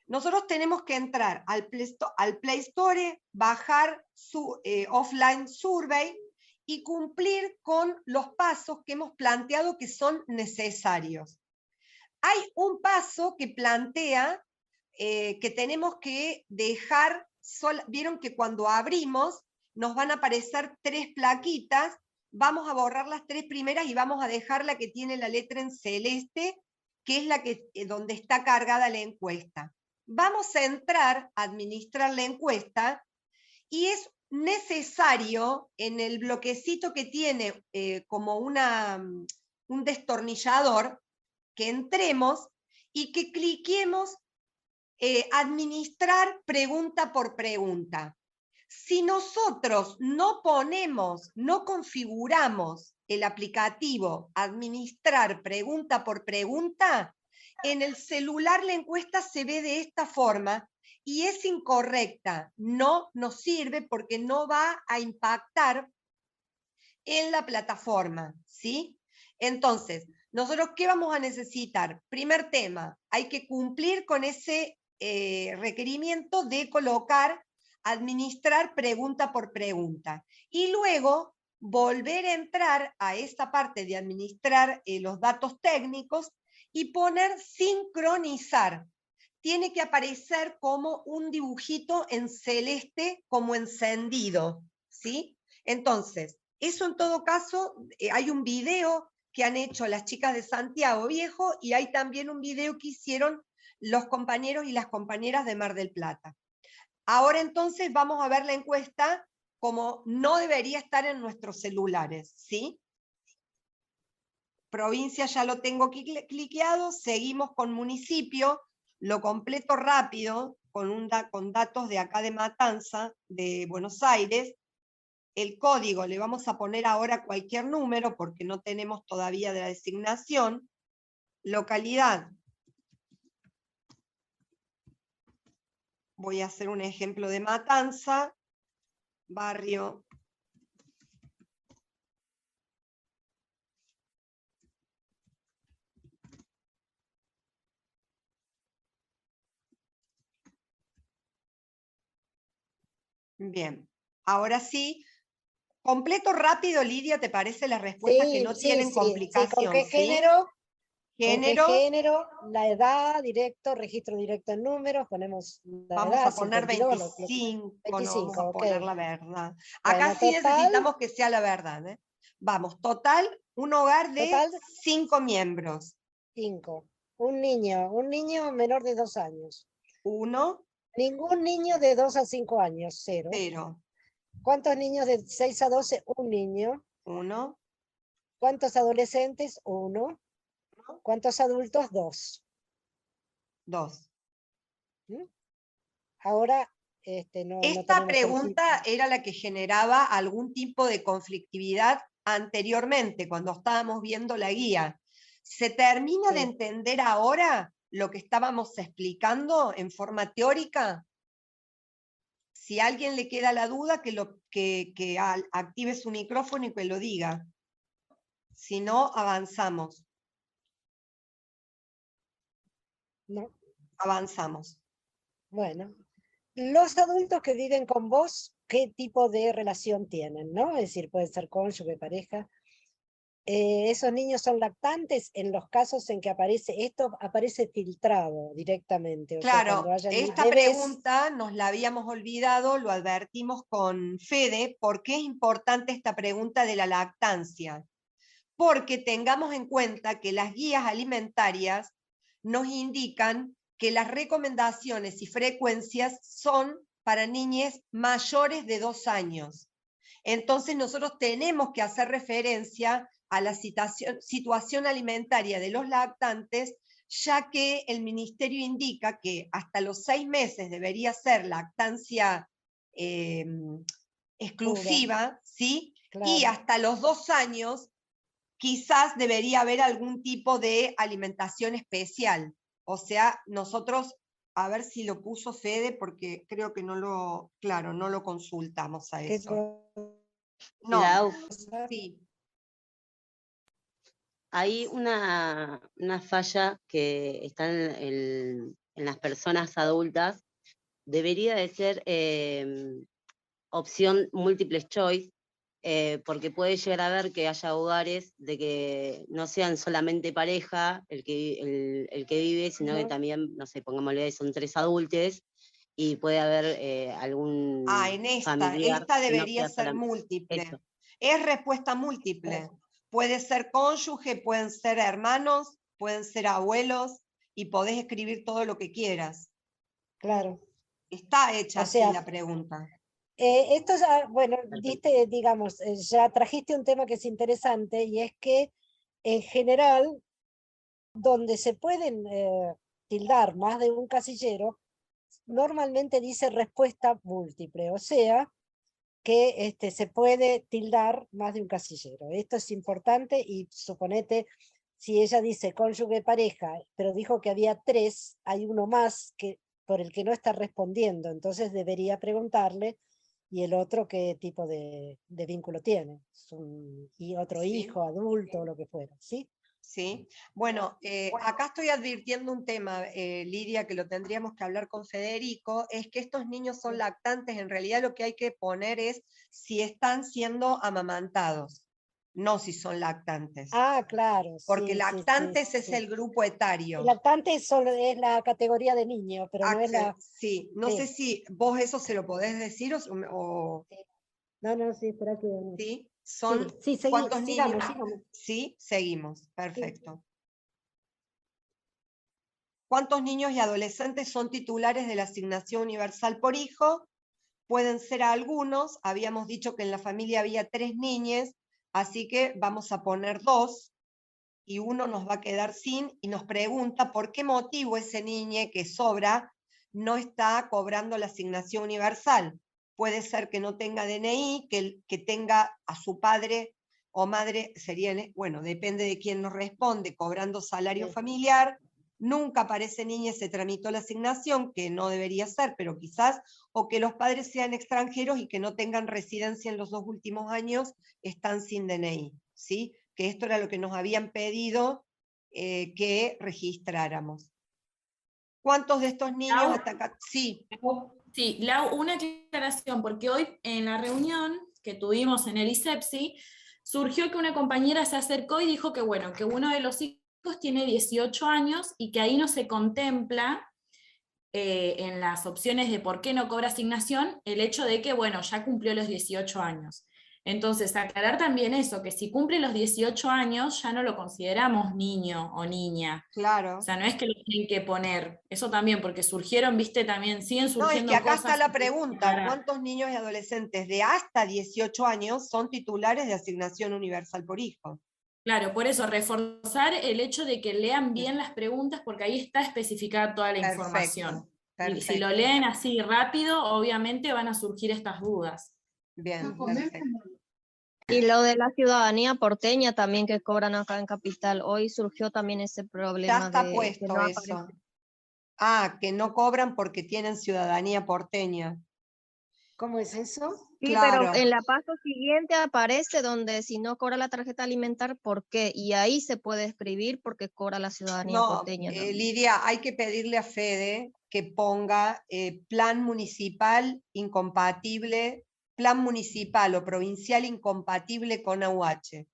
Nosotros tenemos que entrar al Play Store, bajar su Offline Survey y cumplir con los pasos que hemos planteado que son necesarios. Hay un paso que plantea que tenemos que dejar, vieron que cuando abrimos nos van a aparecer 3 plaquitas, vamos a borrar las 3 primeras y vamos a dejar la que tiene la letra en celeste, que es la que, donde está cargada la encuesta. Vamos a entrar a administrar la encuesta y es necesario en el bloquecito que tiene como un destornillador, que entremos y que cliquemos administrar pregunta por pregunta. Si nosotros no ponemos, no configuramos el aplicativo administrar pregunta por pregunta, en el celular la encuesta se ve de esta forma y es incorrecta. No nos sirve porque no va a impactar en la plataforma, ¿sí? Entonces, nosotros, ¿qué vamos a necesitar? Primer tema, hay que cumplir con ese requerimiento de colocar, administrar pregunta por pregunta. Y luego, volver a entrar a esta parte de administrar los datos técnicos y poner sincronizar. Tiene que aparecer como un dibujito en celeste, como encendido, ¿sí? Entonces, eso en todo caso, hay un video que han hecho las chicas de Santiago Viejo y hay también un video que hicieron los compañeros y las compañeras de Mar del Plata. Ahora entonces vamos a ver la encuesta como no debería estar en nuestros celulares, ¿sí? Provincia ya lo tengo cliqueado, seguimos con municipio, lo completo rápido con datos de acá de Matanza, de Buenos Aires. El código le vamos a poner ahora cualquier número porque no tenemos todavía de la designación. Localidad. Voy a hacer un ejemplo de Matanza. Barrio. Bien. Ahora sí. Completo rápido, Lidia, ¿te parece las respuestas que no tienen complicación? Sí, ¿con qué género? Género. ¿Con qué género? La edad, directo, registro directo en números, ponemos la vamos edad, a poner 52, 25, 25, no vamos a poner la verdad. Bueno, Acá sí total, necesitamos que sea la verdad. Vamos, total, un hogar de 5 miembros. 5. Un niño menor de 2 años. 1. Ningún niño de 2 a 5 años, 0. 0. ¿Cuántos niños de 6 a 12? Un niño. 1. ¿Cuántos adolescentes? 1. ¿Cuántos adultos? 2. 2. Ahora, Esta pregunta era la que generaba algún tipo de conflictividad anteriormente, cuando estábamos viendo la guía. ¿Se termina de entender ahora lo que estábamos explicando en forma teórica? Si a alguien le queda la duda, que active su micrófono y que lo diga. Si no, avanzamos. No. Avanzamos. Bueno, los adultos que viven con vos, ¿qué tipo de relación tienen, no? Es decir, puede ser cónyuge, pareja. Esos niños son lactantes en los casos en que esto aparece filtrado directamente. O sea, Claro, cuando hayan esta bebés, pregunta nos la habíamos olvidado, lo advertimos con Fede. ¿Por qué es importante esta pregunta de la lactancia? Porque tengamos en cuenta que las guías alimentarias nos indican que las recomendaciones y frecuencias son para niñas mayores de 2 años. Entonces nosotros tenemos que hacer referencia a la situación alimentaria de los lactantes, ya que el ministerio indica que hasta los 6 meses debería ser lactancia exclusiva, ¿sí? claro. Y hasta los 2 años quizás debería haber algún tipo de alimentación especial. O sea, nosotros, a ver si lo puso Fede, porque creo que no lo consultamos a eso. No, Lau, sí. hay una falla que está en las personas adultas. Debería de ser opción múltiple choice, porque puede llegar a ver que haya hogares de que no sean solamente pareja el que vive, sino que también, no sé, pongámosle, son 3 adultos, y puede haber algún En esta familiar que no debería sea ser solamente múltiple. eso. Es respuesta múltiple. Puede ser cónyuge, pueden ser hermanos, pueden ser abuelos, y podés escribir todo lo que quieras. Claro. Está hecha O sea, así la pregunta. Esto ya, bueno, diste, digamos, ya trajiste un tema que es interesante, y es que en general, donde se pueden tildar más de un casillero, normalmente dice respuesta múltiple, o sea que se puede tildar más de un casillero. Esto es importante, y suponete, si ella dice cónyuge pareja, pero dijo que había 3, hay uno más por el que no está respondiendo, entonces debería preguntarle, y el otro qué tipo de vínculo tiene, y otro Sí. hijo, adulto, o lo que fuera, ¿sí? Sí, bueno, acá estoy advirtiendo un tema, Lidia, que lo tendríamos que hablar con Federico, es que estos niños son lactantes. En realidad lo que hay que poner es si están siendo amamantados, no si son lactantes. Ah, claro. Porque sí, lactantes sí, es sí. el grupo etario. Lactante es la categoría de niño, pero no es la... Sí, no sé si vos eso se lo podés decir o... No, sí, espera que... ¿Sí? ¿Son Sí, cuántos niños? sigamos. Sí, seguimos, perfecto. ¿Cuántos niños y adolescentes son titulares de la asignación universal por hijo? Pueden ser algunos. Habíamos dicho que en la familia había 3 niñes, así que vamos a poner 2 y uno nos va a quedar sin, y nos pregunta por qué motivo ese niño que sobra no está cobrando la asignación universal. Puede ser que no tenga DNI, que tenga a su padre o madre, bueno, depende de quién nos responde, cobrando salario familiar. Nunca para ese niño se tramitó la asignación, que no debería ser, pero quizás, o que los padres sean extranjeros y que no tengan residencia en los 2 últimos años, están sin DNI, ¿sí? Que esto era lo que nos habían pedido que registráramos. ¿Cuántos de estos niños hasta acá? Sí. Sí, Lau, una aclaración, porque hoy en la reunión que tuvimos en el ISEPSI, surgió que una compañera se acercó y dijo que, bueno, que uno de los hijos tiene 18 años y que ahí no se contempla en las opciones de por qué no cobra asignación el hecho de que, bueno, ya cumplió los 18 años. Entonces, aclarar también eso, que si cumple los 18 años ya no lo consideramos niño o niña. Claro. O sea, no es que lo tienen que poner, eso también, porque surgieron, viste, también siguen surgiendo No, es que acá cosas. está la pregunta, ¿cuántos niños y adolescentes de hasta 18 años son titulares de asignación universal por hijo? Claro, por eso, reforzar el hecho de que lean bien las preguntas, porque ahí está especificada toda la información. Y si lo leen así rápido, obviamente van a surgir estas dudas. Bien, perfecto. Y lo de la ciudadanía porteña también que cobran acá en Capital, hoy surgió también ese problema. Ya está de puesto que no eso. aparece. Que no cobran porque tienen ciudadanía porteña. ¿Cómo es eso? Sí, Claro. pero en la paso siguiente aparece donde si no cobra la tarjeta alimentar, ¿por qué? Y ahí se puede escribir porque cobra la ciudadanía No, porteña también. Lidia, hay que pedirle a Fede que ponga plan municipal incompatible, plan municipal o provincial incompatible con AUH.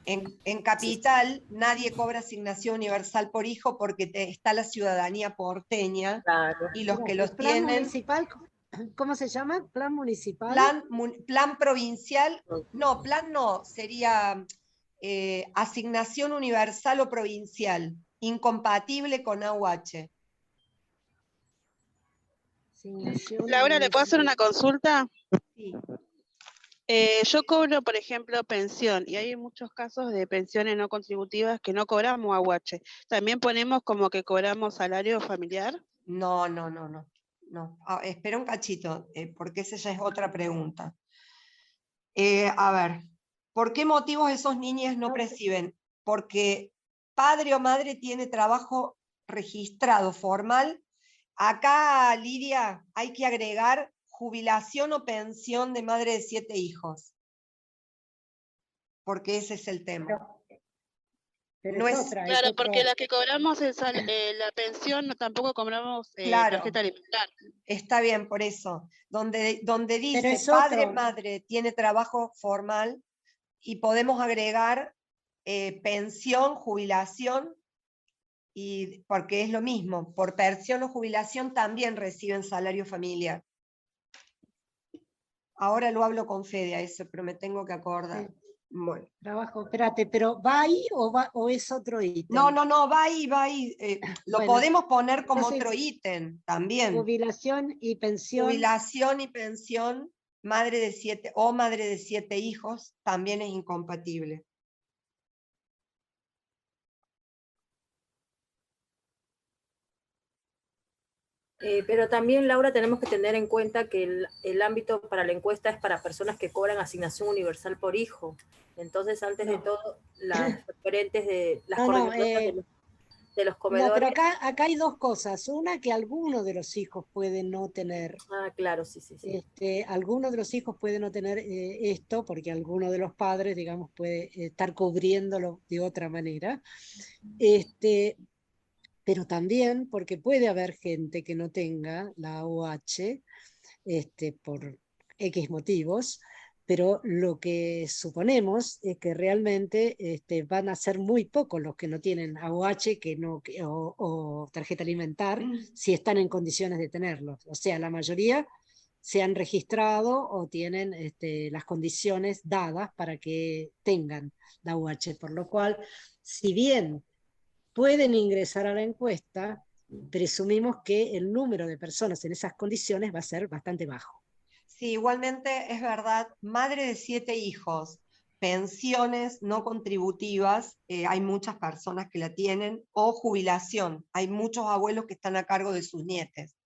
En Capital nadie cobra asignación universal por hijo porque está la ciudadanía porteña Claro. y los Mira, que el los plan tienen, municipal, ¿cómo se llama? ¿Plan municipal? plan provincial, no, plan no, sería asignación universal o provincial, incompatible con AUH. Asignación Laura, ¿le puedo hacer una consulta? Sí. Yo cobro, por ejemplo, pensión, y hay muchos casos de pensiones no contributivas que no cobramos AUH. ¿También ponemos como que cobramos salario familiar? No, no, no, no. No. Espera un cachito, porque esa ya es otra pregunta. A ver, ¿por qué motivos esos niños no perciben? Porque padre o madre tiene trabajo registrado, formal. Acá, Lidia, hay que agregar jubilación o pensión de madre de 7 hijos. Porque ese es el tema. Pero No es es- otra, es Claro, otro. porque las que cobramos la pensión tampoco cobramos Claro. tarjeta alimentar. Está bien, por eso. Donde Pero dice es padre, otro. madre, tiene trabajo formal y podemos agregar pensión, jubilación, y porque es lo mismo. Por pensión o jubilación también reciben salario familiar. Ahora lo hablo con Fede a eso, pero me tengo que acordar. Bueno. Trabajo, espérate, pero ¿va ahí o es otro ítem? No, no, no, va ahí, va ahí. Lo Bueno, podemos poner como entonces, otro ítem también. Jubilación y pensión. Jubilación y pensión, madre de 7 o madre de 7 hijos, también es incompatible. Pero también, Laura, tenemos que tener en cuenta que el ámbito para la encuesta es para personas que cobran asignación universal por hijo. Entonces, antes de todo, las referentes de las coordinadoras de los comedores. No, pero acá hay dos cosas. Una, que alguno de los hijos puede no tener. Ah, claro, sí, sí, sí. Alguno de los hijos puede no tener esto, porque alguno de los padres, digamos, puede estar cubriéndolo de otra manera. Pero también porque puede haber gente que no tenga la AUH por X motivos, pero lo que suponemos es que realmente van a ser muy pocos los que no tienen AUH o tarjeta alimentar si están en condiciones de tenerlo. O sea, la mayoría se han registrado o tienen las condiciones dadas para que tengan la AUH, por lo cual, si bien pueden ingresar a la encuesta, presumimos que el número de personas en esas condiciones va a ser bastante bajo. Sí, igualmente es verdad, madre de 7 hijos, pensiones no contributivas, hay muchas personas que la tienen, o jubilación, hay muchos abuelos que están a cargo de sus nietes.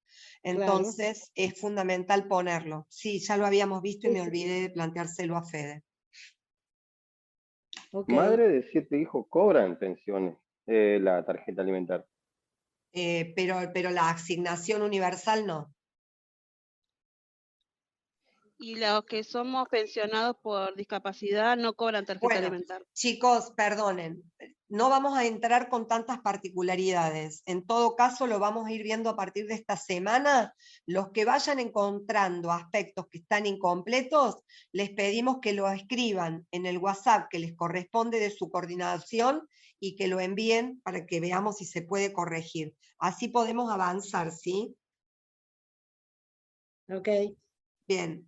Entonces es fundamental ponerlo. Sí, ya lo habíamos visto y me olvidé de planteárselo a Fede. Okay. Madre de 7 hijos cobran pensiones, la tarjeta alimentar. Pero la asignación universal no. Y los que somos pensionados por discapacidad no cobran tarjeta alimentar. Chicos, perdonen, no vamos a entrar con tantas particularidades. En todo caso, lo vamos a ir viendo a partir de esta semana. Los que vayan encontrando aspectos que están incompletos, les pedimos que lo escriban en el WhatsApp que les corresponde de su coordinación y que lo envíen para que veamos si se puede corregir. Así podemos avanzar, ¿sí? Ok. Bien.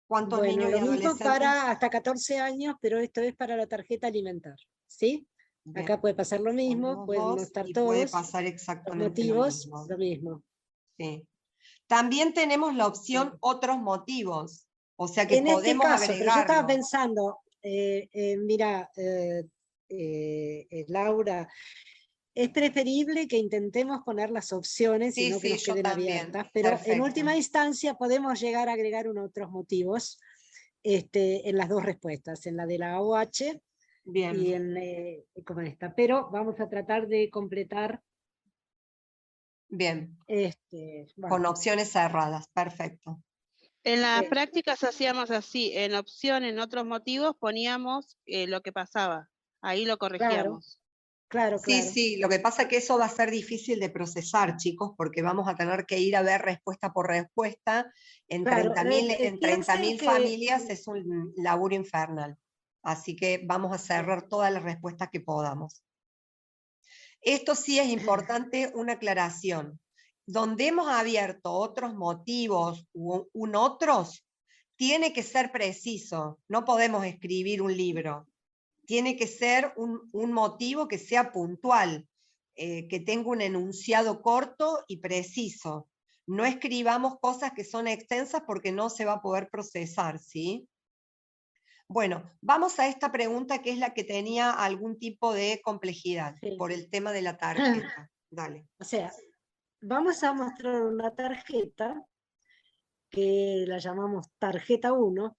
¿Cuántos bueno, niños y lo mismo adolescentes? para hasta 14 años, pero esto es para la tarjeta alimentar, ¿sí? Bien. Acá puede pasar lo mismo, pueden no estar todos. Puede pasar exactamente lo mismo. Sí. También tenemos la opción otros motivos, o sea que en podemos este caso, pero yo estaba agregarlo. pensando, mira, Laura, es preferible que intentemos poner las opciones y no que nos queden abiertas, pero en última instancia podemos llegar a agregar otros motivos en las dos respuestas, en la de la AUH y en como esta, pero vamos a tratar de completar. Bien, Bueno, con opciones cerradas, perfecto. En las prácticas hacíamos así, en opción, en otros motivos, poníamos lo que pasaba. Ahí lo corregíamos. claro, Sí, claro. sí, lo que pasa es que eso va a ser difícil de procesar, chicos, porque vamos a tener que ir a ver respuesta por respuesta. En Claro, 30.000 piensen que- familias es un laburo infernal. Así que vamos a cerrar todas las respuestas que podamos. Esto sí es importante, una aclaración. Donde hemos abierto otros motivos u otros, tiene que ser preciso. No podemos escribir un libro. Tiene que ser un motivo que sea puntual, que tenga un enunciado corto y preciso. No escribamos cosas que son extensas porque no se va a poder procesar, ¿sí? Bueno, vamos a esta pregunta que es la que tenía algún tipo de complejidad por el tema de la tarjeta. Dale. O sea, vamos a mostrar una tarjeta que la llamamos tarjeta 1,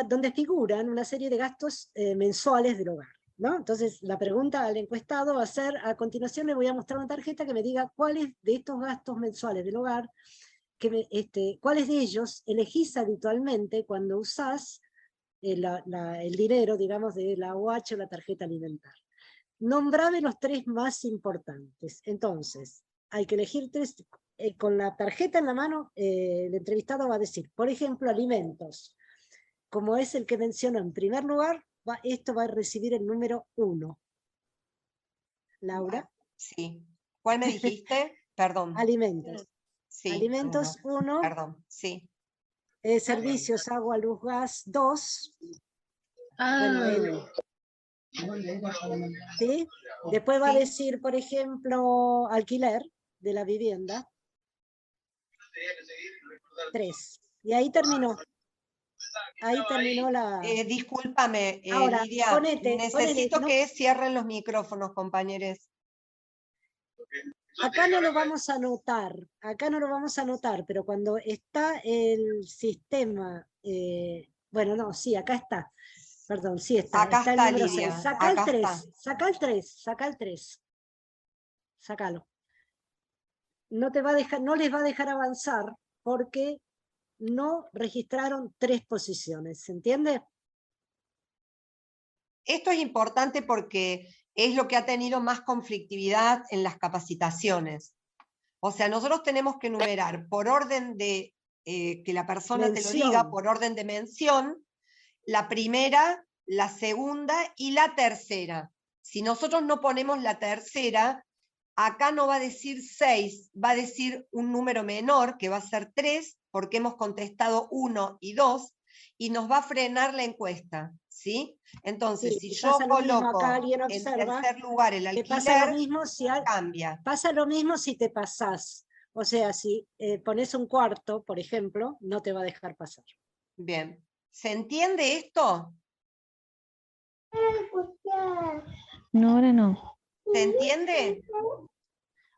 donde figuran una serie de gastos mensuales del hogar, ¿no? Entonces, la pregunta al encuestado va a ser, a continuación le voy a mostrar una tarjeta que me diga cuáles de estos gastos mensuales del hogar, cuáles de ellos elegís habitualmente cuando usás el dinero, digamos, de la OH o la tarjeta alimentaria. Nombrame los 3 más importantes. Entonces, hay que elegir 3. Con la tarjeta en la mano, el entrevistado va a decir, por ejemplo, alimentos. Como es el que mencionó en primer lugar, esto va a recibir el número 1. Laura. Sí. ¿Cuál me dijiste? Perdón. Alimentos. Sí, alimentos 1. Perdón, sí. Servicios, agua, luz, gas 2. Bueno, ¿sí? Después va a decir, por ejemplo, alquiler de la vivienda. 3. Y ahí terminó. Ahí terminó la... Discúlpame, Ahora, Lidia, necesito ponele, no, que cierren los micrófonos, compañeros. acá no lo vamos a anotar, pero cuando está el sistema, bueno, no, sí, acá está. Perdón, sí está. Acá está el está, número Lidia. 6. Saca el Acá 3, está. saca el 3, saca el 3. Sácalo. No te va a dejar, no les va a dejar avanzar porque no registraron 3 posiciones, ¿se entiende? Esto es importante porque es lo que ha tenido más conflictividad en las capacitaciones. O sea, nosotros tenemos que enumerar por orden de, que la persona te lo diga, por orden de mención, la primera, la segunda y la tercera. Si nosotros no ponemos la tercera, acá no va a decir 6, va a decir un número menor, que va a ser 3, porque hemos contestado 1 y 2, y nos va a frenar la encuesta, ¿sí? Entonces, Sí, si yo coloco acá alguien en observa tercer lugar el que pasa lo alquiler, mismo cambia. Pasa lo mismo si te pasás. O sea, si pones un cuarto, por ejemplo, no te va a dejar pasar. Bien. ¿Se entiende esto? No, ahora no. ¿Se entiende?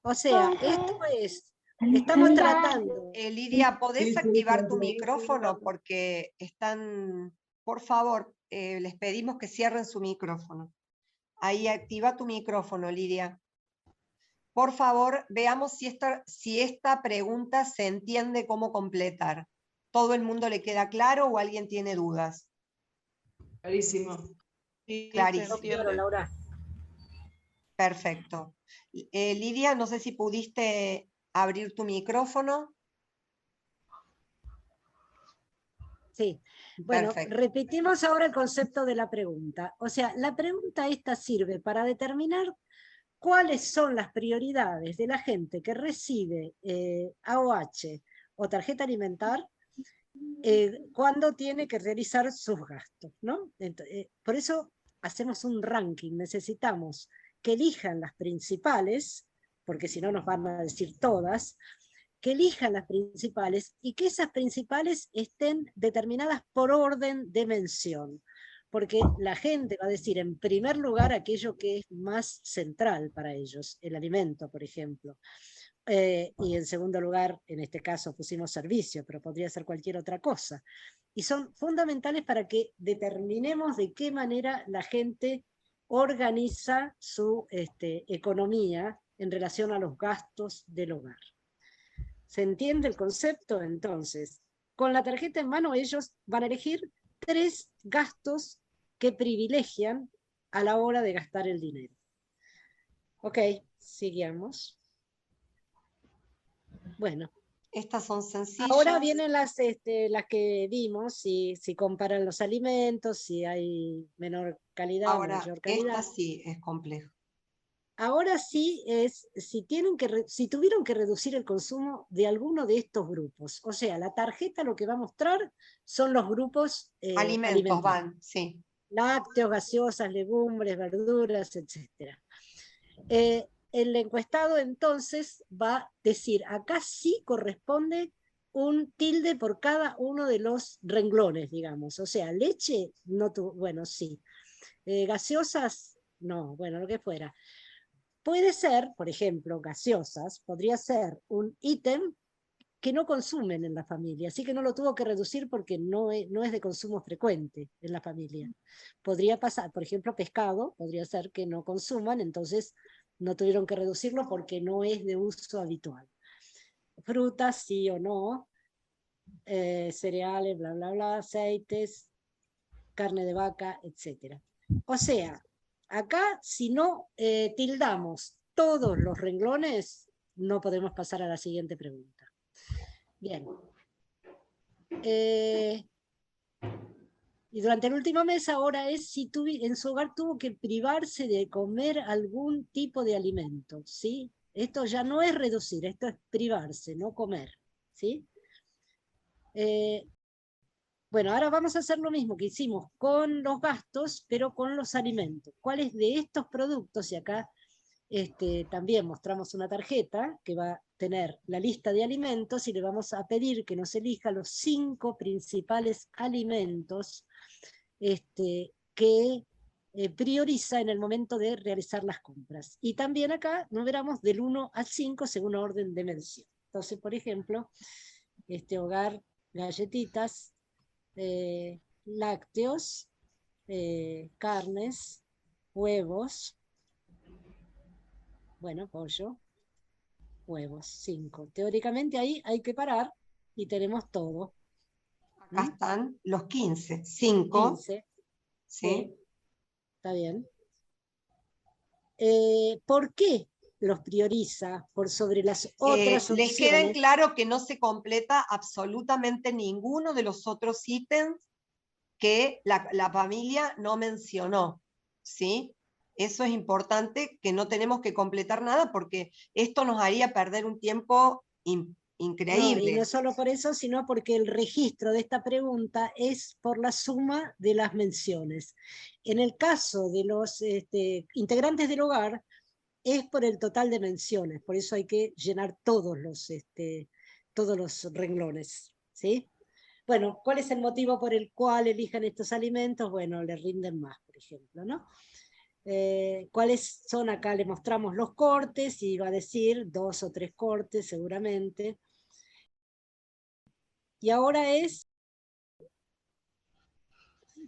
O sea, esto es, estamos tratando. Lidia, ¿podés activar tu micrófono? Porque están, por favor, les pedimos que cierren su micrófono. Ahí activa tu micrófono, Lidia. Por favor, veamos si esta pregunta se entiende cómo completar. ¿Todo el mundo le queda claro o alguien tiene dudas? Clarísimo. Sí, Clarísimo. claro, Laura. Perfecto. Lidia, no sé si pudiste abrir tu micrófono. Sí. Bueno, Perfecto. repetimos ahora el concepto de la pregunta. O sea, la pregunta esta sirve para determinar cuáles son las prioridades de la gente que recibe AOH o tarjeta alimentar cuando tiene que realizar sus gastos, ¿no? Por eso hacemos un ranking, necesitamos que elijan las principales, porque si no nos van a decir todas, que elijan las principales y que esas principales estén determinadas por orden de mención, porque la gente va a decir en primer lugar aquello que es más central para ellos, el alimento, por ejemplo. Y en segundo lugar, en este caso pusimos servicio, pero podría ser cualquier otra cosa. Y son fundamentales para que determinemos de qué manera la gente organiza su economía en relación a los gastos del hogar. ¿Se entiende el concepto? Entonces, con la tarjeta en mano ellos van a elegir 3 gastos que privilegian a la hora de gastar el dinero. Ok, sigamos. Bueno. Estas son sencillas. Ahora vienen las que vimos, si comparan los alimentos, si hay menor calidad, Ahora, mayor calidad. esta sí es complejo. Ahora sí es si tuvieron que reducir el consumo de alguno de estos grupos. O sea, la tarjeta lo que va a mostrar son los grupos alimentos van, sí. Lácteos, gaseosas, legumbres, verduras, etc. El encuestado entonces va a decir, acá sí corresponde un tilde por cada uno de los renglones, digamos. O sea, leche, no bueno, sí. Gaseosas, no, bueno, lo que fuera. Puede ser, por ejemplo, gaseosas, podría ser un ítem que no consumen en la familia, así que no lo tuvo que reducir porque no es de consumo frecuente en la familia. Podría pasar, por ejemplo, pescado, podría ser que no consuman, entonces no tuvieron que reducirlo porque no es de uso habitual. Frutas, sí o no, cereales, bla, bla, bla, aceites, carne de vaca, etc. O sea, acá si no tildamos todos los renglones, no podemos pasar a la siguiente pregunta. Bien. Y durante el último mes ahora es si en su hogar tuvo que privarse de comer algún tipo de alimento, ¿sí? Esto ya no es reducir, esto es privarse, no comer, ¿sí? Bueno, ahora vamos a hacer lo mismo que hicimos con los gastos, pero con los alimentos. ¿Cuáles de estos productos? Y acá también mostramos una tarjeta que va a tener la lista de alimentos y le vamos a pedir que nos elija los 5 principales alimentos que prioriza en el momento de realizar las compras. Y también acá numeramos del 1 al 5 según orden de mención. Entonces, por ejemplo, hogar, galletitas, lácteos, carnes, huevos, bueno, pollo, huevos, 5. Teóricamente ahí hay que parar y tenemos todo. Acá están los 15, 5. 15. Sí. Está bien. ¿Por qué los prioriza por sobre las otras opciones? Les queda en claro que no se completa absolutamente ninguno de los otros ítems que la familia no mencionó, ¿sí? Eso es importante, que no tenemos que completar nada porque esto nos haría perder un tiempo increíble. No, y no solo por eso, sino porque el registro de esta pregunta es por la suma de las menciones. En el caso de los integrantes del hogar, es por el total de menciones, por eso hay que llenar todos los renglones, ¿sí? Bueno, ¿cuál es el motivo por el cual elijan estos alimentos? Bueno, le rinden más, por ejemplo, ¿no? ¿Cuáles son? Acá le mostramos los cortes y va a decir 2 o 3 cortes seguramente. Y ahora es...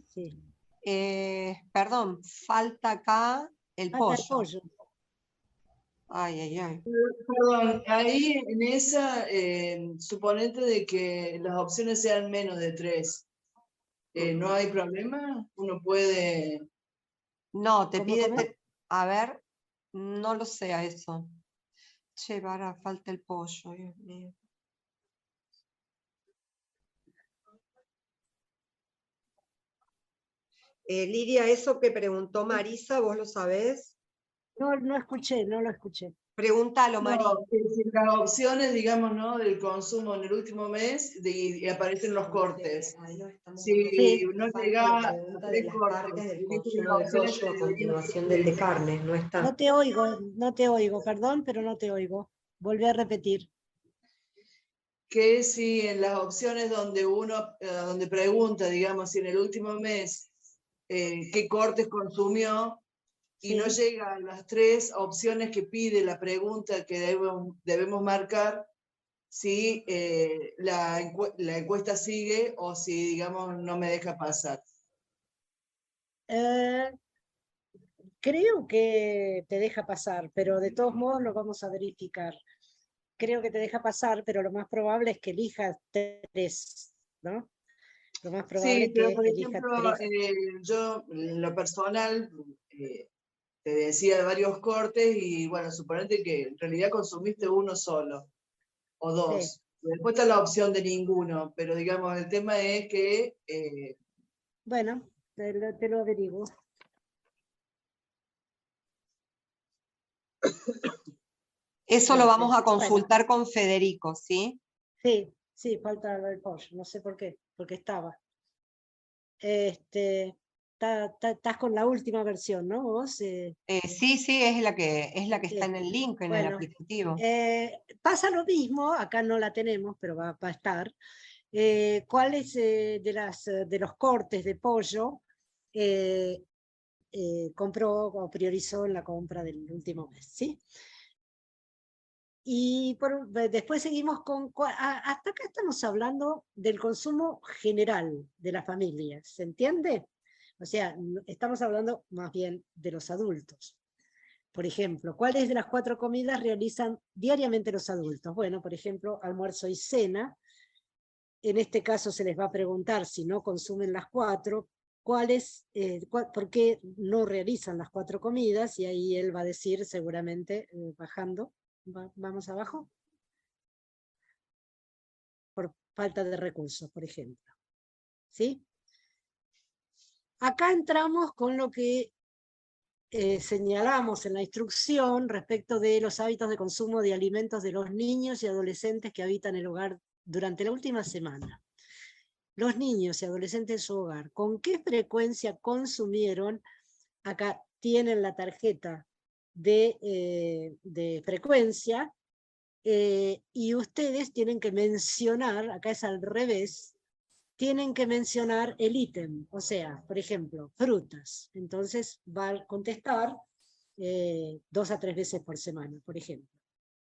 Sí. Perdón, falta acá el pollo. El pollo. Ay, ay, ay. Perdón, ahí en esa, suponete de que las opciones sean menos de 3. ¿No hay problema? Uno puede... No, te ¿Cómo, pide... cómo? A ver, no lo sé a eso. Che, Vara, falta el pollo, Dios mío. Lidia, eso que preguntó Marisa, ¿vos lo sabés? No, no escuché, no lo escuché. Pregúntalo, María. No, si las opciones, digamos, ¿no? Del consumo en el último mes y aparecen los cortes. Si no llega a 3 cortes, del dice que consumo las de opciones pollo a deberían continuación ser del de 3. carne, no está. No te oigo, perdón, pero no te oigo. Volví a repetir. Que si en las opciones donde uno, donde pregunta, digamos, si en el último mes qué cortes consumió, y no llega a las 3 opciones que pide la pregunta que debemos marcar, si la encuesta sigue o si, digamos, no me deja pasar. Creo que te deja pasar, pero de todos modos lo vamos a verificar. Creo que te deja pasar, pero lo más probable es que elijas 3, ¿no? Lo más probable Sí, es pero que por elija ejemplo, 3. yo en lo personal te decía varios cortes y bueno, suponete que en realidad consumiste uno solo o dos. Sí. Después está la opción de ninguno, pero digamos, el tema es que Bueno, te lo averiguo. Eso lo vamos a Bueno, consultar con Federico, ¿sí? sí, falta lo del pollo, no sé por qué, porque estaba. Estás con la última versión, ¿no? Vos, Sí, es la que está en el link, en el bueno, aplicativo. pasa lo mismo, acá no la tenemos, pero va a estar. ¿Cuáles de los cortes de pollo compró o priorizó en la compra del último mes? ¿Sí? Y después seguimos con, hasta acá estamos hablando del consumo general de la familia, ¿se entiende? O sea, estamos hablando más bien de los adultos. Por ejemplo, ¿cuáles de las 4 comidas realizan diariamente los adultos? Bueno, por ejemplo, almuerzo y cena. En este caso se les va a preguntar si no consumen las 4, ¿por qué no realizan las 4 comidas? Y ahí él va a decir seguramente, bajando, vamos abajo, por falta de recursos, por ejemplo. ¿Sí? Acá entramos con lo que señalamos en la instrucción respecto de los hábitos de consumo de alimentos de los niños y adolescentes que habitan el hogar durante la última semana. Los niños y adolescentes en su hogar, ¿con qué frecuencia consumieron? Acá tienen la tarjeta de frecuencia y ustedes tienen que mencionar, acá es al revés, tienen que mencionar el ítem, o sea, por ejemplo, frutas. Entonces va a contestar 2 a 3 veces por semana, por ejemplo.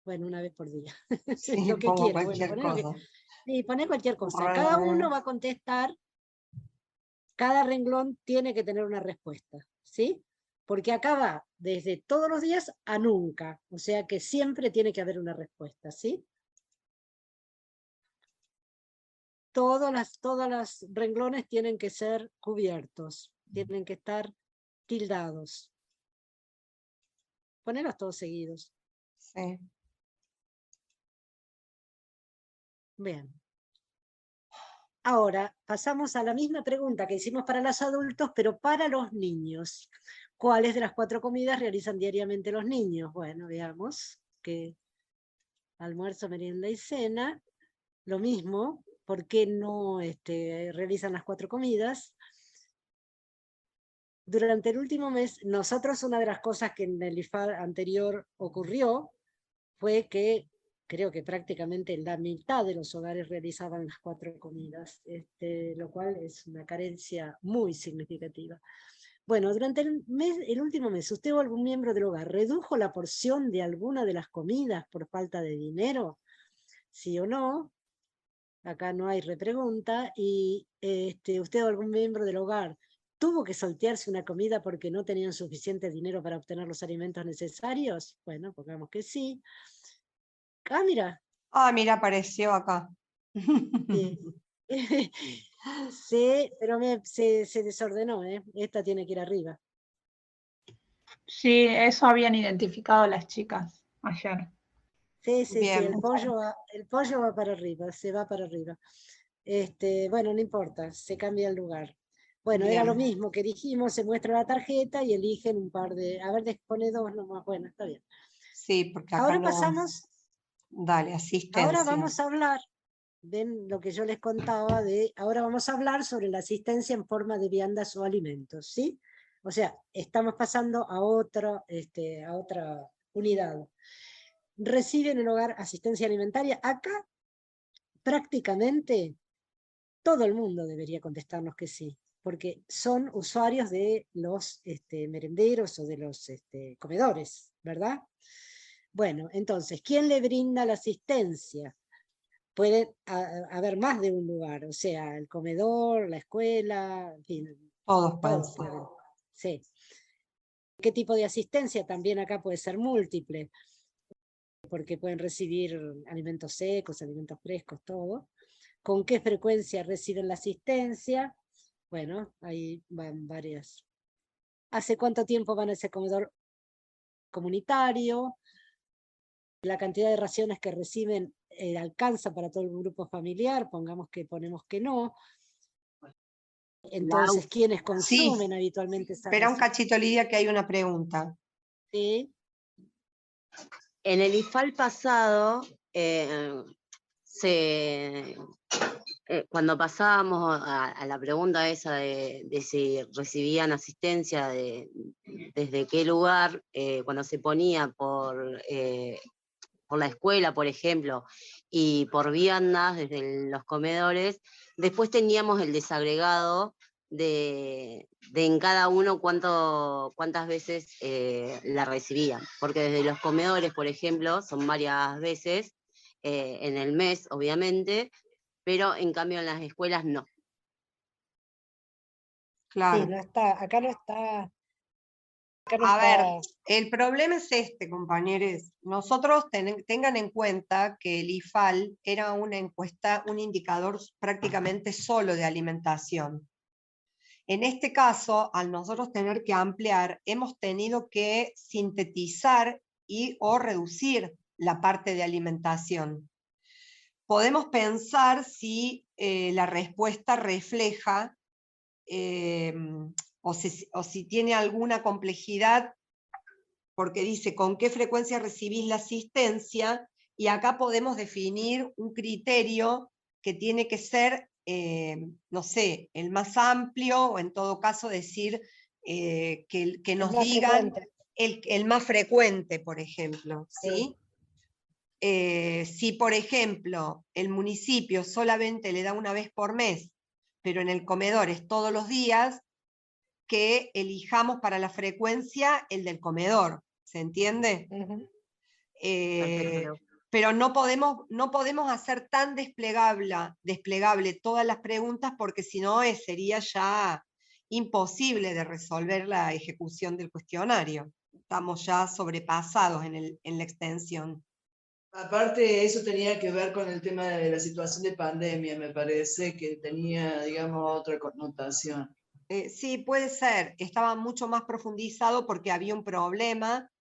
Bueno, una vez por día. Sí, Lo que pongo quiera. Bueno, cualquier cosa. sí, poné cualquier cosa. Cada uno va a contestar, cada renglón tiene que tener una respuesta, ¿sí? Porque acá va desde todos los días a nunca, o sea que siempre tiene que haber una respuesta, ¿sí? Todos los renglones tienen que ser cubiertos, tienen que estar tildados. Ponerlos todos seguidos. Sí. Bien. Ahora pasamos a la misma pregunta que hicimos para los adultos, pero para los niños. ¿Cuáles de las 4 comidas realizan diariamente los niños? Bueno, veamos que almuerzo, merienda y cena, lo mismo. ¿Por qué no realizan las 4 comidas? Durante el último mes, nosotros una de las cosas que en el IFAD anterior ocurrió fue que creo que prácticamente la mitad de los hogares realizaban las 4 comidas, lo cual es una carencia muy significativa. Bueno, durante el último mes, ¿usted o algún miembro del hogar redujo la porción de alguna de las comidas por falta de dinero? ¿Sí o no? Acá no hay repregunta. Y ¿usted o algún miembro del hogar tuvo que saltearse una comida porque no tenían suficiente dinero para obtener los alimentos necesarios? Bueno, pongamos que sí. Ah, mira. Ah, mira, apareció acá. Sí. Sí, pero se desordenó, ¿eh? Esta tiene que ir arriba. Sí, eso habían identificado las chicas ayer. Sí, Bien. el pollo va para arriba, se va para arriba. Bueno, no importa, se cambia el lugar. Bueno, era lo Bien. mismo que dijimos, se muestra la tarjeta y eligen un par de, a ver, pone 2 nomás, bueno, está bien. Sí, porque acá Ahora no. pasamos, Dale, asistencia. ahora vamos a hablar, ven lo que yo les contaba ahora vamos a hablar sobre la asistencia en forma de viandas o alimentos, ¿sí? O sea, estamos pasando a otra unidad. ¿Recibe en el hogar asistencia alimentaria? Acá prácticamente todo el mundo debería contestarnos que sí, porque son usuarios de los merenderos o de los comedores, ¿verdad? Bueno, entonces, ¿quién le brinda la asistencia? Puede haber más de un lugar, o sea, el comedor, la escuela, en fin, Todos pueden todos ser. pueden. Sí. ¿Qué tipo de asistencia? También acá puede ser múltiple, porque pueden recibir alimentos secos, alimentos frescos, todo. ¿Con qué frecuencia reciben la asistencia? Bueno, ahí van varias. ¿Hace cuánto tiempo van a ese comedor comunitario? La cantidad de raciones que reciben alcanza para todo el grupo familiar, pongamos que ponemos que no. Entonces, ¿quiénes consumen habitualmente esa Espera un ración? cachito, Lidia, que hay una pregunta. Sí. En el IFAL pasado, cuando pasábamos a la pregunta esa de si recibían asistencia desde qué lugar, cuando se ponía por la escuela, por ejemplo, y por viandas desde los comedores, después teníamos el desagregado de en cada uno cuántas veces la recibían, porque desde los comedores, por ejemplo, son varias veces en el mes, obviamente, pero en cambio en las escuelas no. Claro. Sí, no está, acá no está. A ver, el problema es este, compañeros. Nosotros tengan en cuenta que el IFAL era una encuesta, un indicador prácticamente solo de alimentación. En este caso, al nosotros tener que ampliar, hemos tenido que sintetizar o reducir la parte de alimentación. Podemos pensar si la respuesta refleja o si tiene alguna complejidad, porque dice con qué frecuencia recibís la asistencia, y acá podemos definir un criterio que tiene que ser, no sé, el más amplio, o en todo caso decir que nos digan el más frecuente, por ejemplo, ¿sí? Si, por ejemplo, el municipio solamente le da una vez por mes, pero en el comedor es todos los días, que elijamos para la frecuencia el del comedor, ¿se entiende? Pero no podemos hacer tan desplegable todas las preguntas, porque si no sería ya imposible de resolver la ejecución del cuestionario. Estamos ya sobrepasados en la extensión. Aparte, eso tenía que ver con el tema de la situación de pandemia, me parece que tenía, digamos, otra connotación. Sí, puede ser. Estaba mucho más profundizado porque había un problema,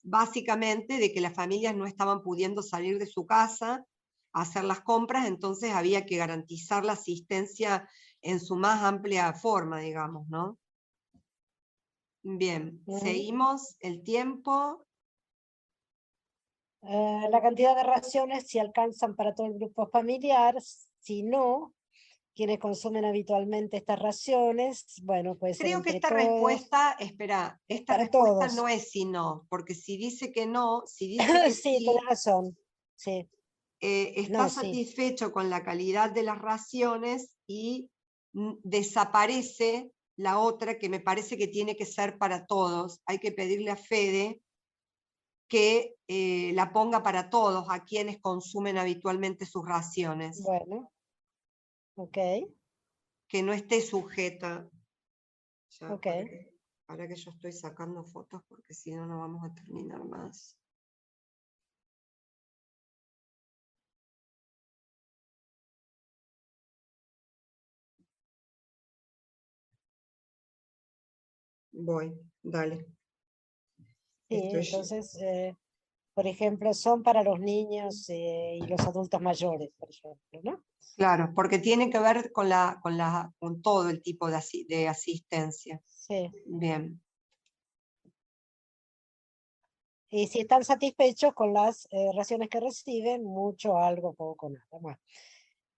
básicamente, de que las familias no estaban pudiendo salir de su casa a hacer las compras, entonces había que garantizar la asistencia en su más amplia forma, digamos, ¿no? Bien, seguimos el tiempo. La cantidad de raciones, si alcanzan para todo el grupo familiar, si no, quienes consumen habitualmente estas raciones, bueno, puede ser Creo que entre esta todos. respuesta, espera, esta Para respuesta todos. no es si no, porque si dice que no, si dice que sí, tenés razón. Sí. Está No, sí. satisfecho con la calidad de las raciones y desaparece la otra, que me parece que tiene que ser para todos. Hay que pedirle a Fede que la ponga para todos, a quienes consumen habitualmente sus raciones. Bueno, ok. Que no esté sujeta. Ya, Ok. para que yo estoy sacando fotos, porque si no, no vamos a terminar más. Voy, dale. Sí, entonces, por ejemplo, son para los niños y los adultos mayores, por ejemplo, ¿no? Claro, porque tiene que ver con todo el tipo de asistencia. Sí. Bien. Y si están satisfechos con las raciones que reciben, mucho, algo, poco, nada. Bueno,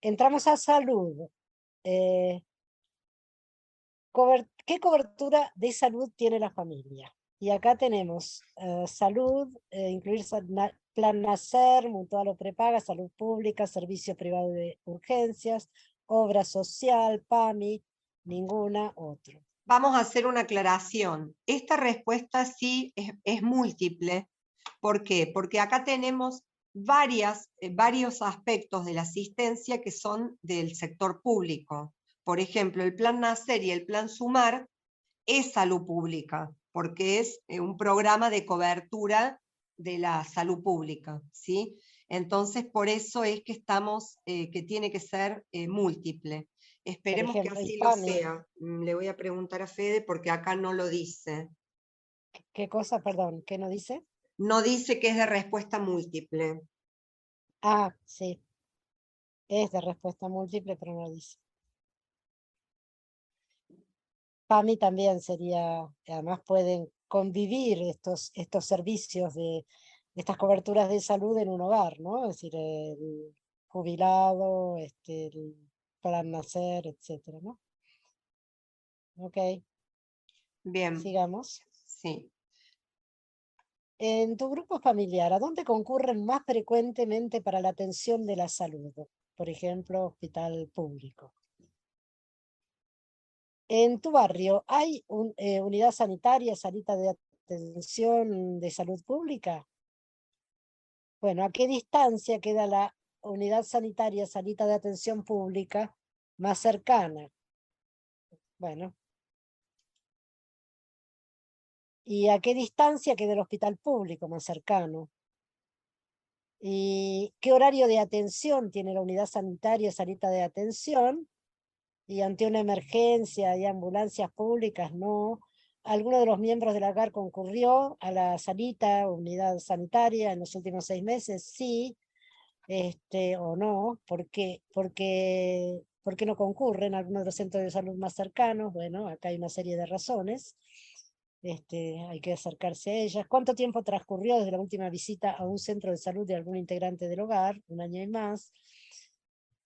entramos a salud. ¿Qué cobertura de salud tiene la familia? Y acá tenemos salud, incluir plan Nacer, mutual o prepaga, salud pública, servicio privado de urgencias, obra social, PAMI, ninguna otra. Vamos a hacer una aclaración. Esta respuesta sí es múltiple. ¿Por qué? Porque acá tenemos varios aspectos de la asistencia que son del sector público. Por ejemplo, el plan Nacer y el plan Sumar es salud pública. porque es un programa de cobertura de la salud pública, ¿sí? Entonces, por eso es que estamos, que tiene que ser múltiple. Esperemos ejemplo, que el así lo PAMI. sea. Le voy a preguntar a Fede porque acá no lo dice. ¿Qué cosa, perdón? ¿Qué no dice? No dice que es de respuesta múltiple. Ah, sí. Es de respuesta múltiple, pero no dice. PAMI también sería, además pueden convivir estos servicios de estas coberturas de salud en un hogar, ¿no? Es decir, el jubilado, el plan nacer, etcétera, ¿no? Ok, Bien, sigamos. sí. En tu grupo familiar, ¿a dónde concurren más frecuentemente para la atención de la salud? Por ejemplo, hospital público. En tu barrio, ¿hay unidad sanitaria, salita de atención de salud pública? Bueno, ¿a qué distancia queda la unidad sanitaria, salita de atención pública más cercana? Bueno. ¿Y a qué distancia queda el hospital público más cercano? ¿Y qué horario de atención tiene la unidad sanitaria, salita de atención? Y ante una emergencia y ambulancias públicas, no. ¿Alguno de los miembros del hogar concurrió a la salita, unidad sanitaria en los últimos 6 meses? Sí. O no. ¿Por qué? ¿Por qué no concurren a algunos de los centros de salud más cercanos? Bueno, acá hay una serie de razones. Hay que acercarse a ellas. ¿Cuánto tiempo transcurrió desde la última visita a un centro de salud de algún integrante del hogar? 1 año y más.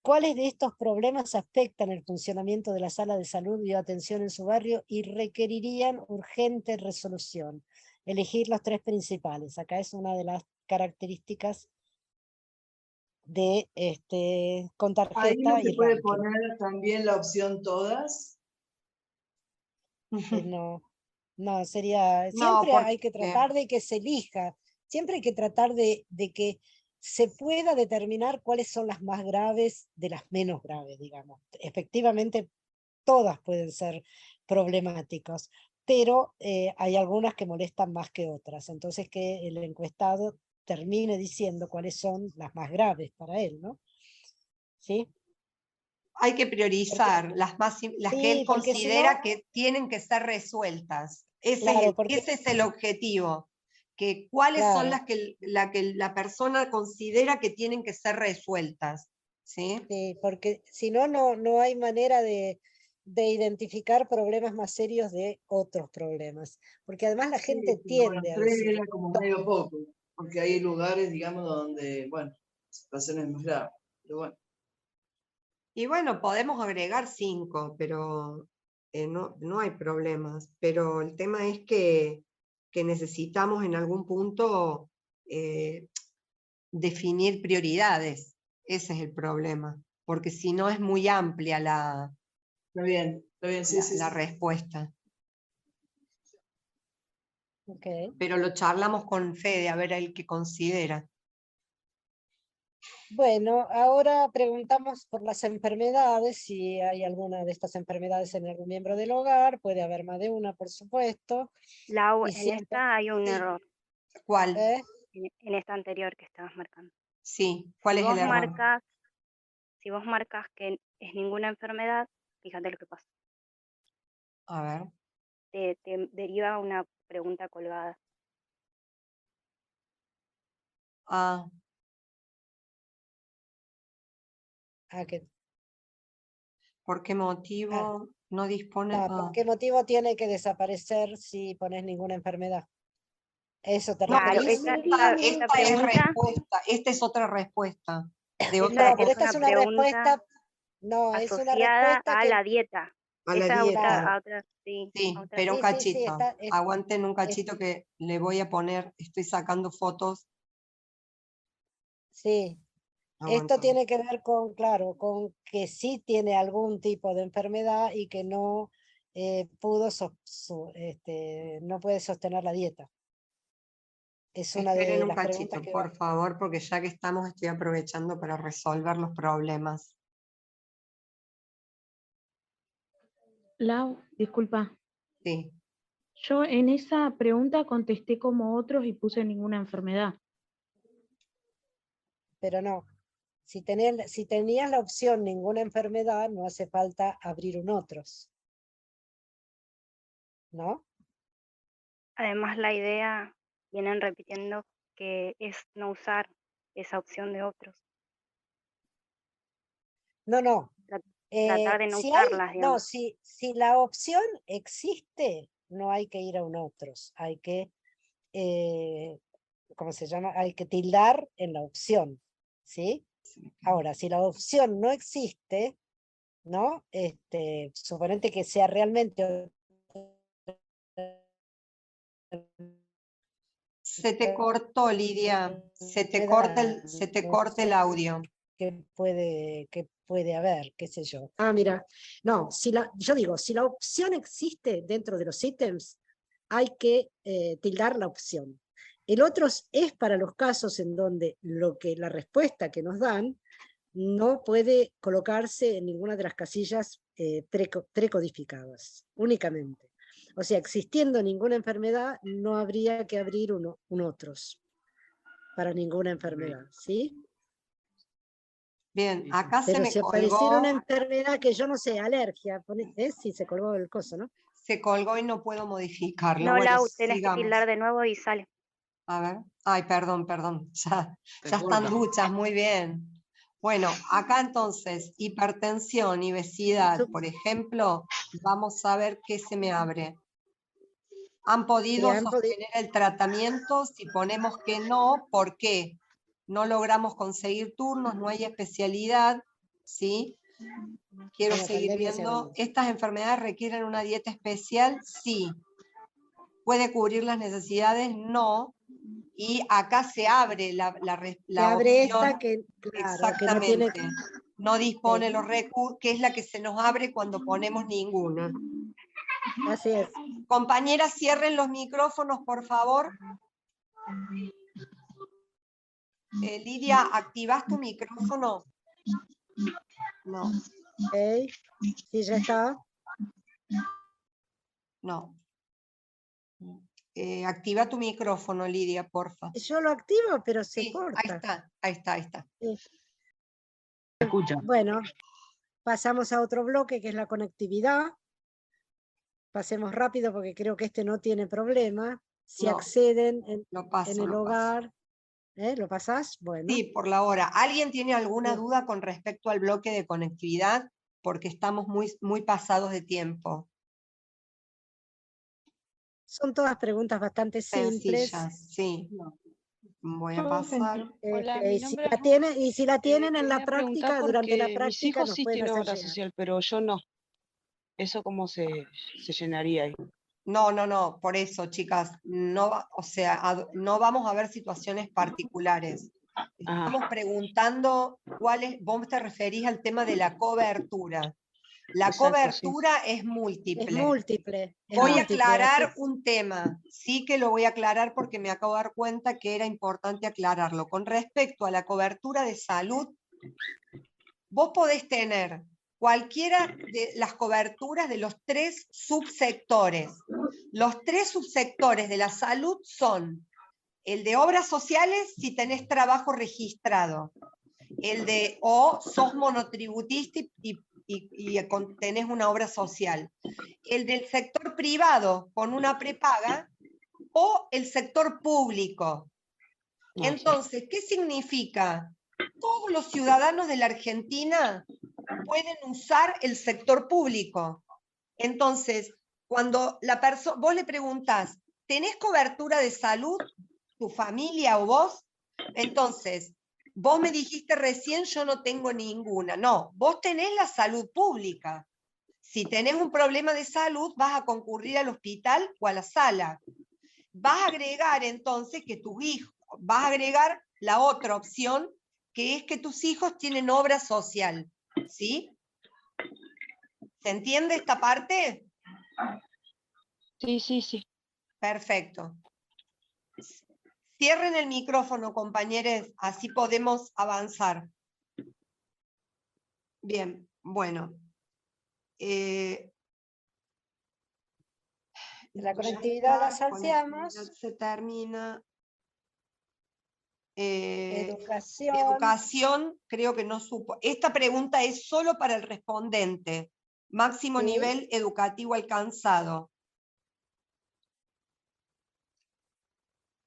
¿Cuáles de estos problemas afectan el funcionamiento de la sala de salud y atención en su barrio y requerirían urgente resolución? Elegir los 3 principales. Acá es una de las características de con Ahí no tarjeta se y puede ranking. poner también la opción todas. No, sería, No, siempre hay que porque tratar de que se elija, siempre hay que tratar de que se pueda determinar cuáles son las más graves de las menos graves, digamos. Efectivamente, todas pueden ser problemáticas, pero hay algunas que molestan más que otras. Entonces, que el encuestado termine diciendo cuáles son las más graves para él, ¿no? ¿Sí? hay que priorizar las que él Sí, porque si considera no, que tienen que ser resueltas. Ese es claro, porque, ese es el objetivo. Que cuáles son claro, las que la persona considera que tienen que ser resueltas. ¿Sí? sí, porque si no, no hay manera de identificar problemas más serios de otros problemas. Porque además la Sí, gente pero bueno, tiende a 3 decir era como medio poco, porque hay lugares, digamos, donde, bueno, situaciones más graves. Pero bueno, Y bueno, podemos agregar 5, pero no hay problemas. Pero el tema es que necesitamos en algún punto definir prioridades. Ese es el problema. Porque si no es muy amplia está bien, sí, sí, la sí. respuesta. okay. Pero lo charlamos con Fede, a ver el que considera. Bueno, ahora preguntamos por las enfermedades, si hay alguna de estas enfermedades en algún miembro del hogar, puede haber más de una, por supuesto. Lau, Y en siempre, esta hay un Sí. error, ¿Cuál? en esta anterior que estabas marcando. Sí, ¿cuál Si es el vos error? marcas que es ninguna enfermedad, fíjate lo que pasa. A ver. Te deriva una pregunta colgada. Ah, ¿por qué motivo no dispone? no, ¿por qué motivo tiene que desaparecer si pones ninguna enfermedad? ¿Eso te No, pero referís? Esta esta es pregunta, respuesta, esta es otra respuesta de esa otra No, pero es esta una es una pregunta respuesta, no, es una asociada respuesta a que, la dieta. a la Esa es dieta. a otra, sí, a Sí, otra pero un sí, sí, sí, cachito. Aguanten un cachito que le voy a poner, estoy sacando fotos. sí. Esto Aguanten. tiene que ver con, claro, con que sí tiene algún tipo de enfermedad y que no pudo, no puede sostener la dieta. Es una Esperen de un las preguntas cachito, que por va. favor, porque ya que estamos estoy aprovechando para resolver los problemas. Lau, disculpa. Sí. Yo en esa pregunta contesté como otros y puse ninguna enfermedad. Pero no. Si tenías la opción ninguna enfermedad, no hace falta abrir un otros. ¿No? Además, la idea, vienen repitiendo que es no usar esa opción de otros. No, no. Tratar de no Si usarlas, digamos. si la opción existe, no hay que ir a un otros. Hay que, ¿cómo se llama? Hay que tildar en la opción. ¿Sí? Ahora, si la opción no existe, ¿no? Suponete que sea realmente... Se te cortó, Lidia. Se te corta el audio. Que puede haber, qué sé yo. Ah, mira, no, yo digo, si la opción existe dentro de los ítems, hay que tildar la opción. El otro es para los casos en donde la respuesta que nos dan no puede colocarse en ninguna de las casillas precodificadas, únicamente. O sea, existiendo ninguna enfermedad, no habría que abrir un otros para ninguna enfermedad, ¿sí? Bien, acá se Pero me si apareciera colgó. una enfermedad que yo no sé, alergia, sí, se colgó el coso, ¿no? Se colgó y no puedo modificarlo. No, Bueno, Lau, tenés que sigamos. tildar de nuevo y sale. A ver. Ay, perdón. Ya están duchas, muy bien. Bueno, acá entonces, hipertensión y obesidad, por ejemplo, vamos a ver qué se me abre. ¿Han podido sostener el tratamiento? Si ponemos que no, ¿por qué? No logramos conseguir turnos, no hay especialidad, ¿sí? Quiero seguir viendo. ¿Estas enfermedades requieren una dieta especial? Sí. ¿Puede cubrir las necesidades? No. Y acá se abre la abre opción. esta que, claro, Exactamente. que no dispone los recursos, que es la que se nos abre cuando ponemos ninguna. Así es. Compañeras, cierren los micrófonos, por favor. Lidia, ¿activás tu micrófono? No. Okay. Sí, ya está. No. Activa tu micrófono, Lidia, porfa. Yo lo activo, pero se Sí, corta. ahí está. Sí. Escucha. Bueno, pasamos a otro bloque que es la conectividad. Pasemos rápido porque creo que este no tiene problema. Si No, acceden en el lo hogar, ¿lo pasás? Bueno. Sí, por la hora. ¿Alguien tiene alguna duda con respecto al bloque de conectividad? Porque estamos muy pasados de tiempo. Son todas preguntas bastante simples. Sencillas, sí. Voy a pasar. Hola, mi nombre Y si la tienen en la quería preguntar práctica, durante la porque mis práctica hijos nos sí pueden tienen hacer obra llegar. social, pero yo no. ¿Eso cómo se llenaría ahí? No, por eso, chicas, no vamos a ver situaciones particulares. Estamos preguntando vos te referís al tema de la cobertura. La cobertura es múltiple. Es múltiple. Voy a aclarar un tema, sí que lo voy a aclarar porque me acabo de dar cuenta que era importante aclararlo. Con respecto a la cobertura de salud, vos podés tener cualquiera de las coberturas de los 3 subsectores. Los 3 subsectores de la salud son el de obras sociales si tenés trabajo registrado, o sos monotributista y tenés una obra social, el del sector privado con una prepaga o el sector público. Entonces, ¿qué significa? Todos los ciudadanos de la Argentina pueden usar el sector público. Entonces, cuando vos le preguntás, ¿tenés cobertura de salud, tu familia o vos? Entonces, vos me dijiste recién, yo no tengo ninguna. No, vos tenés la salud pública. Si tenés un problema de salud, vas a concurrir al hospital o a la sala. Vas a agregar entonces que tus hijos, vas a agregar la otra opción, que es que tus hijos tienen obra social. ¿Sí? ¿Se entiende esta parte? Sí. Perfecto. Cierren el micrófono, compañeros, así podemos avanzar. Bien, bueno. La Esto ya conectividad la está, salteamos. conectividad se termina. Educación. Educación, creo que no supo. Esta pregunta es solo para el respondente. Máximo Sí. nivel educativo alcanzado.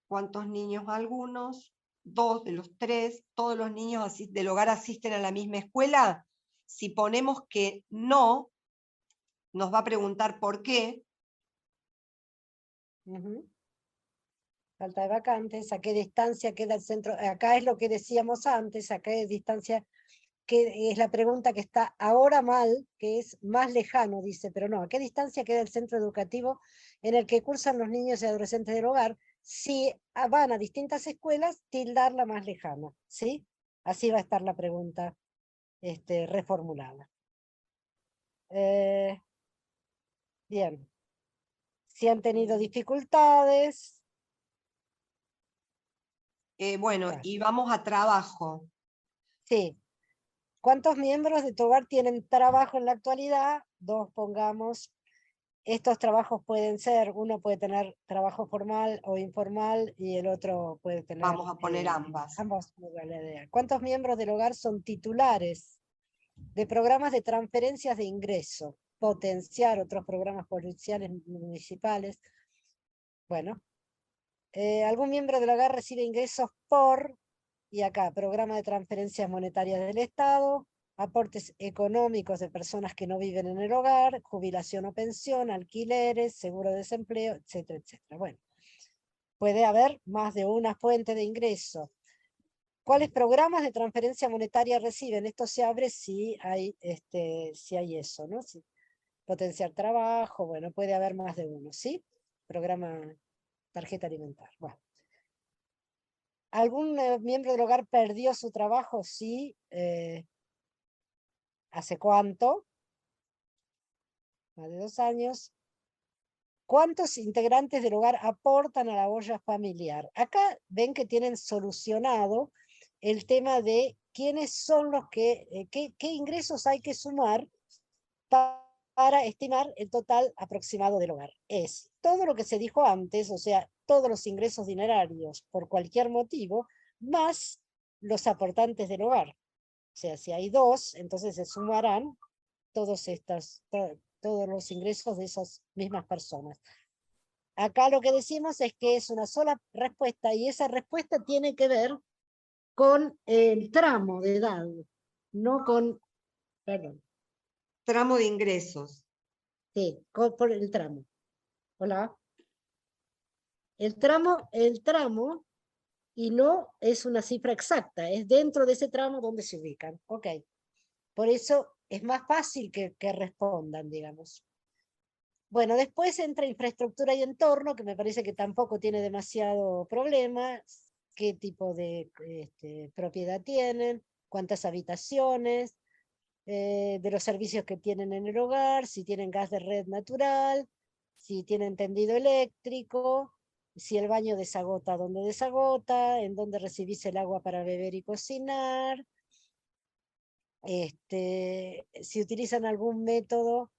¿Cuántos niños? Algunos. 2 de los 3. ¿Todos los niños del hogar asisten a la misma escuela? Si ponemos que no, nos va a preguntar por qué. Falta de vacantes, a qué distancia queda el centro. Acá es lo que decíamos antes, a qué distancia, que es la pregunta que está ahora mal, que es más lejano, dice, pero no, ¿a qué distancia queda el centro educativo en el que cursan los niños y adolescentes del hogar? Si van a distintas escuelas, tildarla más lejana, ¿sí? Así va a estar la pregunta reformulada. Bien. Si han tenido dificultades. Bueno, y vamos a trabajo. Sí. ¿Cuántos miembros de tu hogar tienen trabajo en la actualidad? 2, pongamos. Estos trabajos pueden ser, uno puede tener trabajo formal o informal y el otro puede tener... Vamos a poner ambas. Ambos. ¿Cuántos miembros del hogar son titulares de programas de transferencias de ingreso? Potenciar otros programas policiales municipales. Bueno. ¿Algún miembro del hogar recibe ingresos por... Y acá, programa de transferencias monetarias del Estado, aportes económicos de personas que no viven en el hogar, jubilación o pensión, alquileres, seguro de desempleo, etcétera, etcétera. Bueno, puede haber más de una fuente de ingreso. ¿Cuáles programas de transferencia monetaria reciben? Esto se abre si hay eso, ¿no? Si potenciar trabajo, bueno, puede haber más de uno, ¿sí? Programa tarjeta alimentaria. Bueno. ¿Algún miembro del hogar perdió su trabajo? Sí. ¿Hace cuánto? Más de 2 años. ¿Cuántos integrantes del hogar aportan a la olla familiar? Acá ven que tienen solucionado el tema de quiénes son los que, qué ingresos hay que sumar para estimar el total aproximado del hogar. Es todo lo que se dijo antes, o sea, todos los ingresos dinerarios por cualquier motivo, más los aportantes del hogar. O sea, si hay 2, entonces se sumarán todos los ingresos de esas mismas personas. Acá lo que decimos es que es una sola respuesta y esa respuesta tiene que ver con el tramo de edad, no con, perdón. Tramo de ingresos. Sí, por el tramo. Hola. El tramo, y no es una cifra exacta, es dentro de ese tramo donde se ubican. Ok. Por eso es más fácil que respondan, digamos. Bueno, después entra infraestructura y entorno, que me parece que tampoco tiene demasiado problema. Qué tipo de propiedad tienen, cuántas habitaciones, de los servicios que tienen en el hogar, si tienen gas de red natural, si tienen tendido eléctrico, si el baño desagota, dónde desagota, en dónde recibís el agua para beber y cocinar, si utilizan algún método.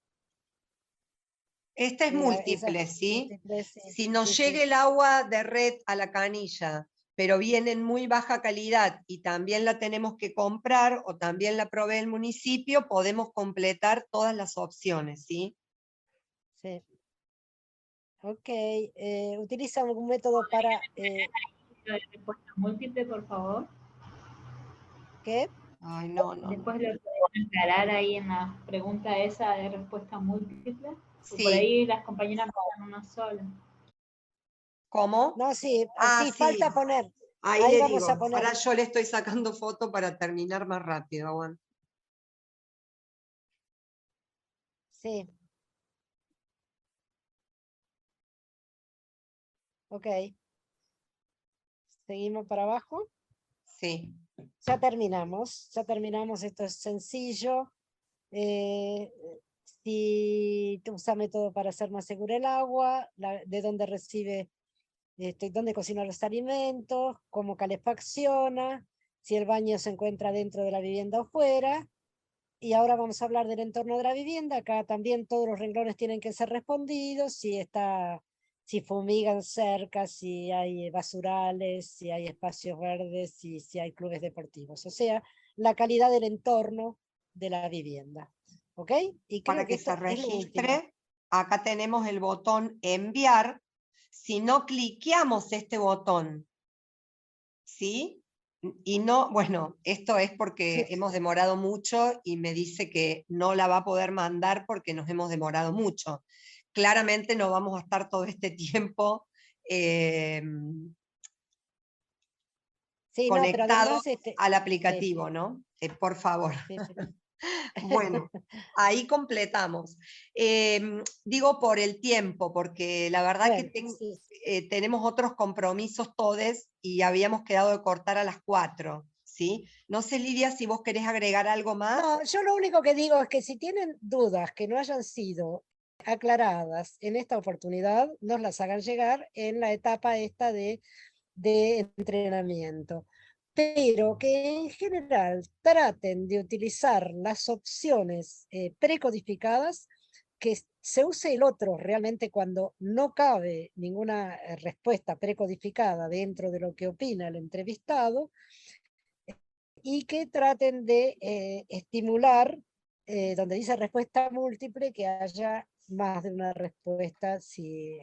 Esta es múltiple, ¿sí? Múltiple, sí. Si nos Sí, llega sí. el agua de red a la canilla, pero viene en muy baja calidad y también la tenemos que comprar o también la provee el municipio, podemos completar todas las opciones, ¿sí? Sí. Ok, ¿utiliza algún método para... respuesta múltiple, por favor? ¿Qué? Ay, no. Después lo podemos aclarar ahí en la pregunta esa de respuesta múltiple. Sí. Por ahí las compañeras ponen una sola. ¿Cómo? No, sí, sí, falta poner. Ahí le vamos digo, a poner. ahora yo le estoy sacando foto para terminar más rápido, Juan. Sí. Ok. Seguimos para abajo. Sí. Ya terminamos, esto es sencillo. Si usa método para hacer más seguro el agua, de dónde recibe, dónde cocina los alimentos, cómo calefacciona, si el baño se encuentra dentro de la vivienda o fuera, Y ahora vamos a hablar del entorno de la vivienda. Acá también todos los renglones tienen que ser respondidos, si fumigan cerca, si hay basurales, si hay espacios verdes, si hay clubes deportivos. O sea, la calidad del entorno de la vivienda. ¿Ok? Y creo Para que esto se es lo último. registre, acá tenemos el botón enviar. Si no cliqueamos este botón, ¿sí? Y no, bueno, esto es porque hemos demorado mucho y me dice que no la va a poder mandar porque nos hemos demorado mucho. Claramente no vamos a estar todo este tiempo Sí, no, pero conectados además, al aplicativo, ¿no? Por favor. Bueno, ahí completamos. Digo por el tiempo, porque la verdad Bueno, que tenemos otros compromisos todos y habíamos quedado de cortar a las 4, ¿sí? No sé, Lidia, si vos querés agregar algo más. No, yo lo único que digo es que si tienen dudas que no hayan sido aclaradas en esta oportunidad, nos las hagan llegar en la etapa esta de entrenamiento. Pero que en general traten de utilizar las opciones precodificadas, que se use el otro realmente cuando no cabe ninguna respuesta precodificada dentro de lo que opina el entrevistado, y que traten de estimular, donde dice respuesta múltiple, que haya más de una respuesta si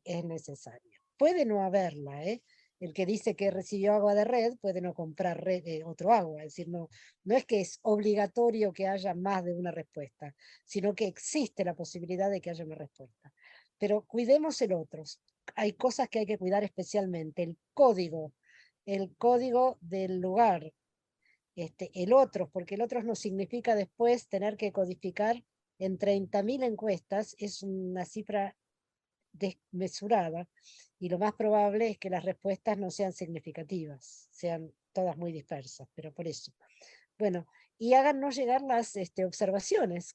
es necesario. Puede no haberla, ¿eh? El que dice que recibió agua de red puede no comprar otro agua, es decir, no es que es obligatorio que haya más de una respuesta, sino que existe la posibilidad de que haya una respuesta. Pero cuidemos el otro. Hay cosas que hay que cuidar especialmente, el código del lugar, el otro, porque el otro no significa después tener que codificar en 30.000 encuestas, es una cifra desmesurada, y lo más probable es que las respuestas no sean significativas, sean todas muy dispersas, pero por eso. Bueno, y háganos llegar las observaciones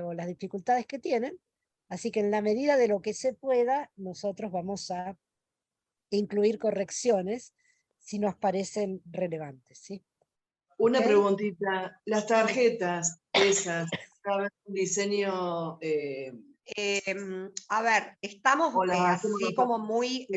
o las dificultades que tienen, así que en la medida de lo que se pueda, nosotros vamos a incluir correcciones si nos parecen relevantes, ¿sí? Una ¿Ok? preguntita, las tarjetas esas, ¿va a haber un diseño? A ver, estamos O las hacemos así nosotros. como muy,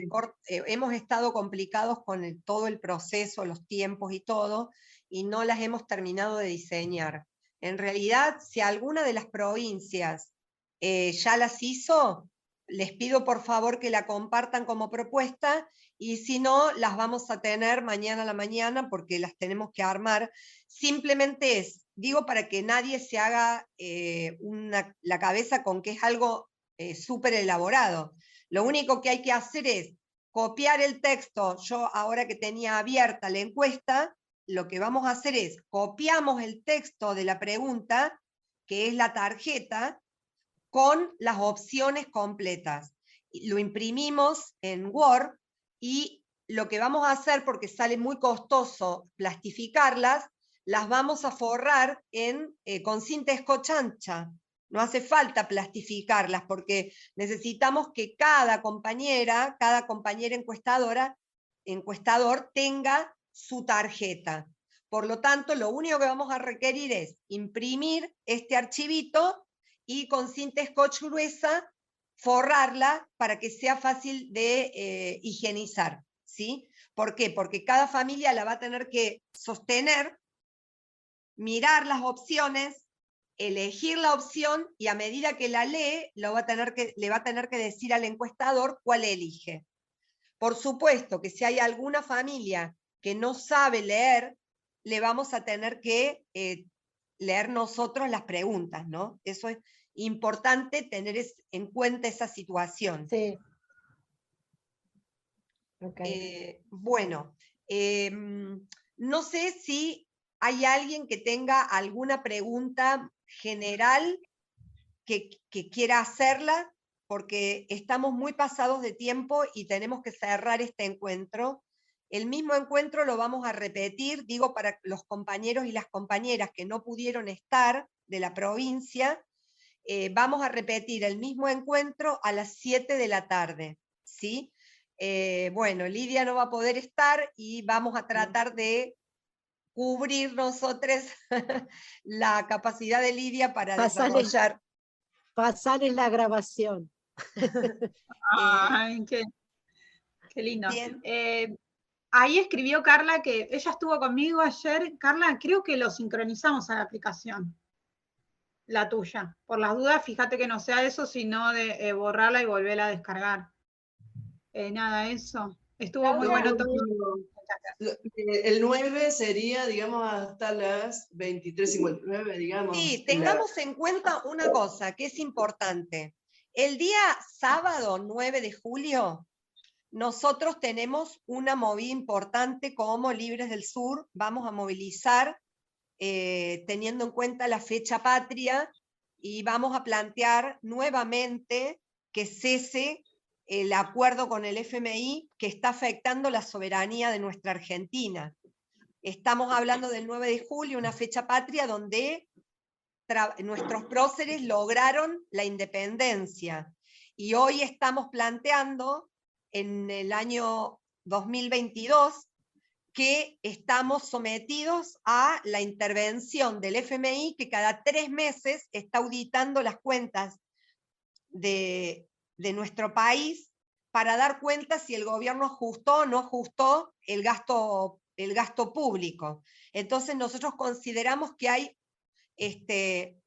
hemos estado complicados con todo el proceso, los tiempos y todo, y no las hemos terminado de diseñar. En realidad, si alguna de las provincias ya las hizo, les pido por favor que la compartan como propuesta, y si no, las vamos a tener mañana a la mañana porque las tenemos que armar. Simplemente digo para que nadie se haga la cabeza con que es algo súper elaborado. Lo único que hay que hacer es copiar el texto. Yo ahora que tenía abierta la encuesta, lo que vamos a hacer es copiamos el texto de la pregunta, que es la tarjeta, con las opciones completas. Lo imprimimos en Word y lo que vamos a hacer, porque sale muy costoso plastificarlas, las vamos a forrar con cinta scotch ancha. No hace falta plastificarlas porque necesitamos que cada compañera encuestador tenga su tarjeta. Por lo tanto, lo único que vamos a requerir es imprimir este archivito y con cinta scotch gruesa forrarla para que sea fácil de higienizar, ¿sí? ¿Por qué? Porque cada familia la va a tener que sostener, mirar las opciones, elegir la opción y a medida que la lee, le va a tener que decir al encuestador cuál elige. Por supuesto que si hay alguna familia que no sabe leer, le vamos a tener que leer nosotros las preguntas, ¿no? Eso es importante tener en cuenta esa situación. Sí. Okay. Bueno, no sé si hay alguien que tenga alguna pregunta general que quiera hacerla, porque estamos muy pasados de tiempo y tenemos que cerrar este encuentro. El mismo encuentro lo vamos a repetir, digo, para los compañeros y las compañeras que no pudieron estar de la provincia, vamos a repetir el mismo encuentro a las 7 de la tarde, ¿sí? Bueno, Lidia no va a poder estar y vamos a tratar de cubrir nosotros la capacidad de Lidia para Pasarles desarrollar. Pasarles la grabación. Ay, qué lindo. Bien. Ahí escribió Carla que ella estuvo conmigo ayer. Carla, creo que lo sincronizamos a la aplicación, la tuya. Por las dudas, fíjate que no sea eso, sino de borrarla y volverla a descargar. Nada, eso. Estuvo muy bueno todo. El 9 sería, digamos, hasta las 23:59, digamos. Sí, tengamos en cuenta una cosa que es importante. El día sábado 9 de julio, nosotros tenemos una movida importante como Libres del Sur. Vamos a movilizar, teniendo en cuenta la fecha patria, y vamos a plantear nuevamente que cese el acuerdo con el FMI que está afectando la soberanía de nuestra Argentina. Estamos hablando del 9 de julio, una fecha patria donde nuestros próceres lograron la independencia. Y hoy estamos planteando, en el año 2022, que estamos sometidos a la intervención del FMI, que cada 3 meses está auditando las cuentas de nuestro país para dar cuenta si el gobierno ajustó o no ajustó el gasto público. Entonces nosotros consideramos que hay que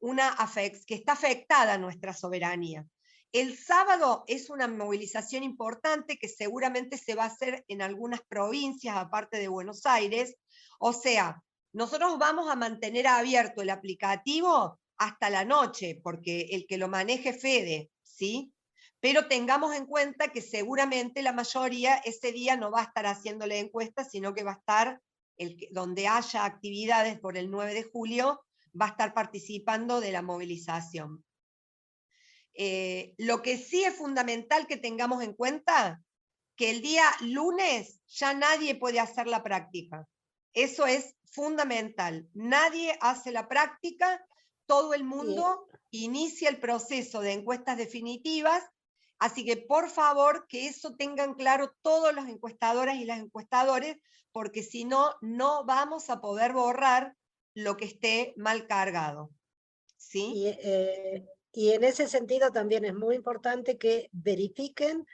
está afectada nuestra soberanía. El sábado es una movilización importante que seguramente se va a hacer en algunas provincias, aparte de Buenos Aires. O sea, nosotros vamos a mantener abierto el aplicativo hasta la noche, porque el que lo maneje Fede, ¿sí? Pero tengamos en cuenta que seguramente la mayoría ese día no va a estar haciéndole encuestas, sino que va a estar, donde haya actividades por el 9 de julio, va a estar participando de la movilización. Lo que sí es fundamental que tengamos en cuenta, que el día lunes ya nadie puede hacer la práctica. Eso es fundamental. Nadie hace la práctica, todo el mundo inicia el proceso de encuestas definitivas, así que por favor que eso tengan claro todos los encuestadoras y las encuestadores, porque si no, no vamos a poder borrar lo que esté mal cargado. ¿Sí? Y en ese sentido también es muy importante que verifiquen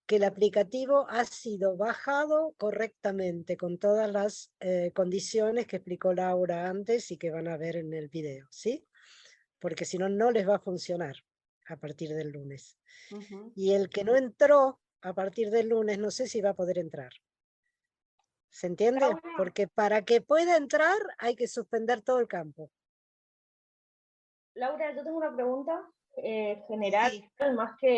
que el aplicativo ha sido bajado correctamente con todas las condiciones que explicó Laura antes y que van a ver en el video, ¿sí? Porque si no, no les va a funcionar a partir del lunes. Y el que no entró a partir del lunes, no sé si va a poder entrar. ¿Se entiende? Porque para que pueda entrar hay que suspender todo el campo. Laura, yo tengo una pregunta general, más que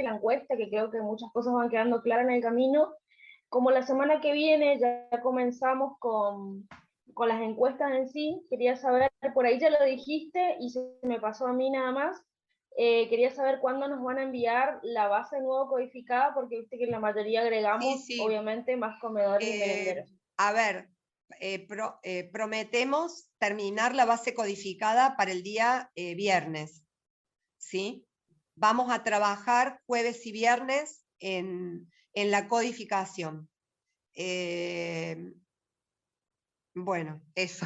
la encuesta, que creo que muchas cosas van quedando claras en el camino. Como la semana que viene ya comenzamos con las encuestas en sí, quería saber, por ahí ya lo dijiste y se me pasó a mí nada más, quería saber cuándo nos van a enviar la base de nuevo codificada, porque viste que en la mayoría agregamos, obviamente, más comedores y merenderos. A ver, prometemos terminar la base codificada para el día viernes, ¿sí? Vamos a trabajar jueves y viernes en la codificación. Bueno, eso.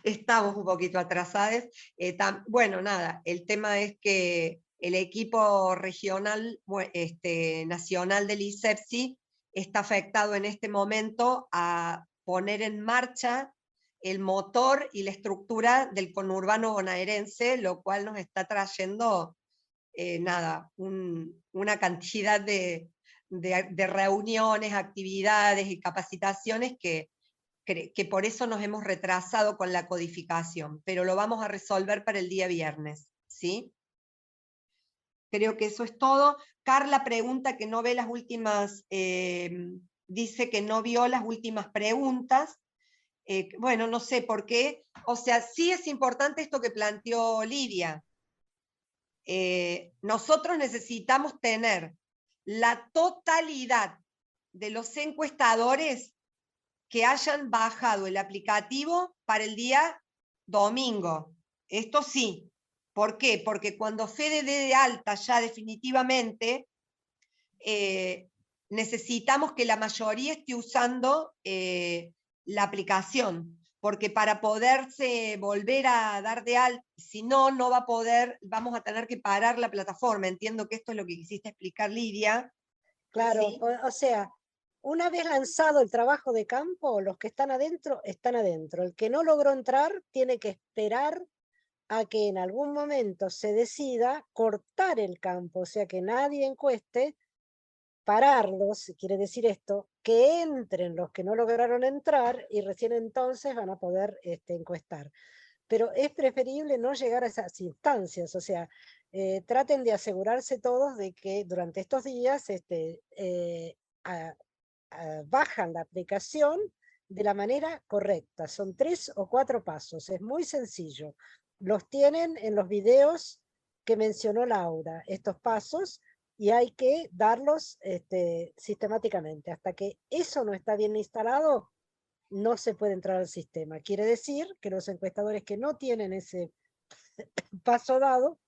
Estamos un poquito atrasados. Bueno, nada, el tema es que el equipo regional, nacional del ISEPSI está afectado en este momento a poner en marcha el motor y la estructura del conurbano bonaerense, lo cual nos está trayendo, una cantidad de reuniones, actividades y capacitaciones que por eso nos hemos retrasado con la codificación, pero lo vamos a resolver para el día viernes, ¿sí? Creo que eso es todo. Carla pregunta que no ve las últimas, dice que no vio las últimas preguntas. Bueno, no sé por qué. O sea, sí es importante esto que planteó Lidia. Nosotros necesitamos tener la totalidad de los encuestadores que hayan bajado el aplicativo para el día domingo. Esto sí. ¿Por qué? Porque cuando Fede dé de alta ya definitivamente, necesitamos que la mayoría esté usando la aplicación, porque para poderse volver a dar de alta, si no, no va a poder, vamos a tener que parar la plataforma. Entiendo que esto es lo que quisiste explicar, Lidia. Claro, ¿Sí? o sea, una vez lanzado el trabajo de campo, los que están adentro, están adentro. El que no logró entrar tiene que esperar a que en algún momento se decida cortar el campo, o sea, que nadie encueste, pararlos, quiere decir esto, que entren los que no lograron entrar y recién entonces van a poder encuestar. Pero es preferible no llegar a esas instancias, o sea, traten de asegurarse todos de que durante estos días bajan la aplicación de la manera correcta. Son 3 o 4 pasos, es muy sencillo. Los tienen en los videos que mencionó Laura, estos pasos, y hay que darlos sistemáticamente. Hasta que eso no está bien instalado, no se puede entrar al sistema. Quiere decir que los encuestadores que no tienen ese paso dado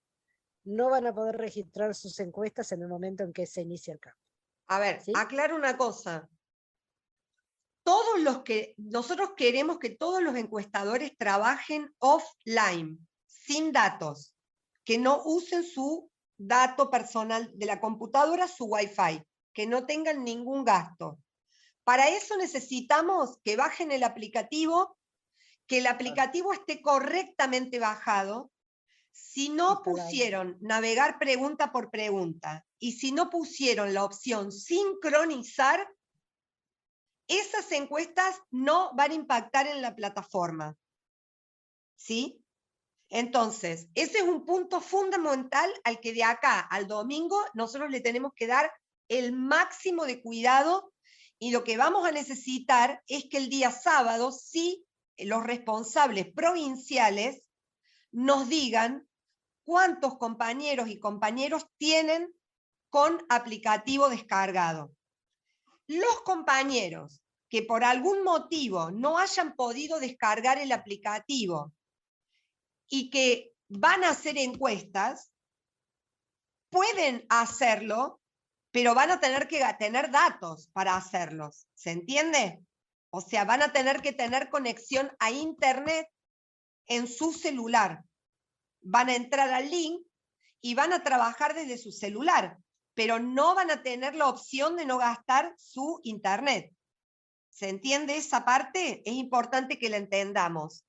no van a poder registrar sus encuestas en el momento en que se inicia el campo. A ver, ¿Sí? aclaro una cosa. Todos los que, nosotros queremos que todos los encuestadores trabajen offline, sin datos, que no usen su dato personal de la computadora, su Wi-Fi, que no tengan ningún gasto. Para eso necesitamos que bajen el aplicativo, que el aplicativo esté correctamente bajado. Si no pusieron navegar pregunta por pregunta y si no pusieron la opción sincronizar, esas encuestas no van a impactar en la plataforma. ¿Sí? Entonces, ese es un punto fundamental al que de acá al domingo nosotros le tenemos que dar el máximo de cuidado, y lo que vamos a necesitar es que el día sábado sí los responsables provinciales nos digan cuántos compañeros y compañeros tienen con aplicativo descargado. Los compañeros que por algún motivo no hayan podido descargar el aplicativo y que van a hacer encuestas, pueden hacerlo, pero van a tener que tener datos para hacerlos. ¿Se entiende? O sea, van a tener que tener conexión a internet en su celular. Van a entrar al link y van a trabajar desde su celular, pero no van a tener la opción de no gastar su internet. ¿Se entiende esa parte? Es importante que la entendamos.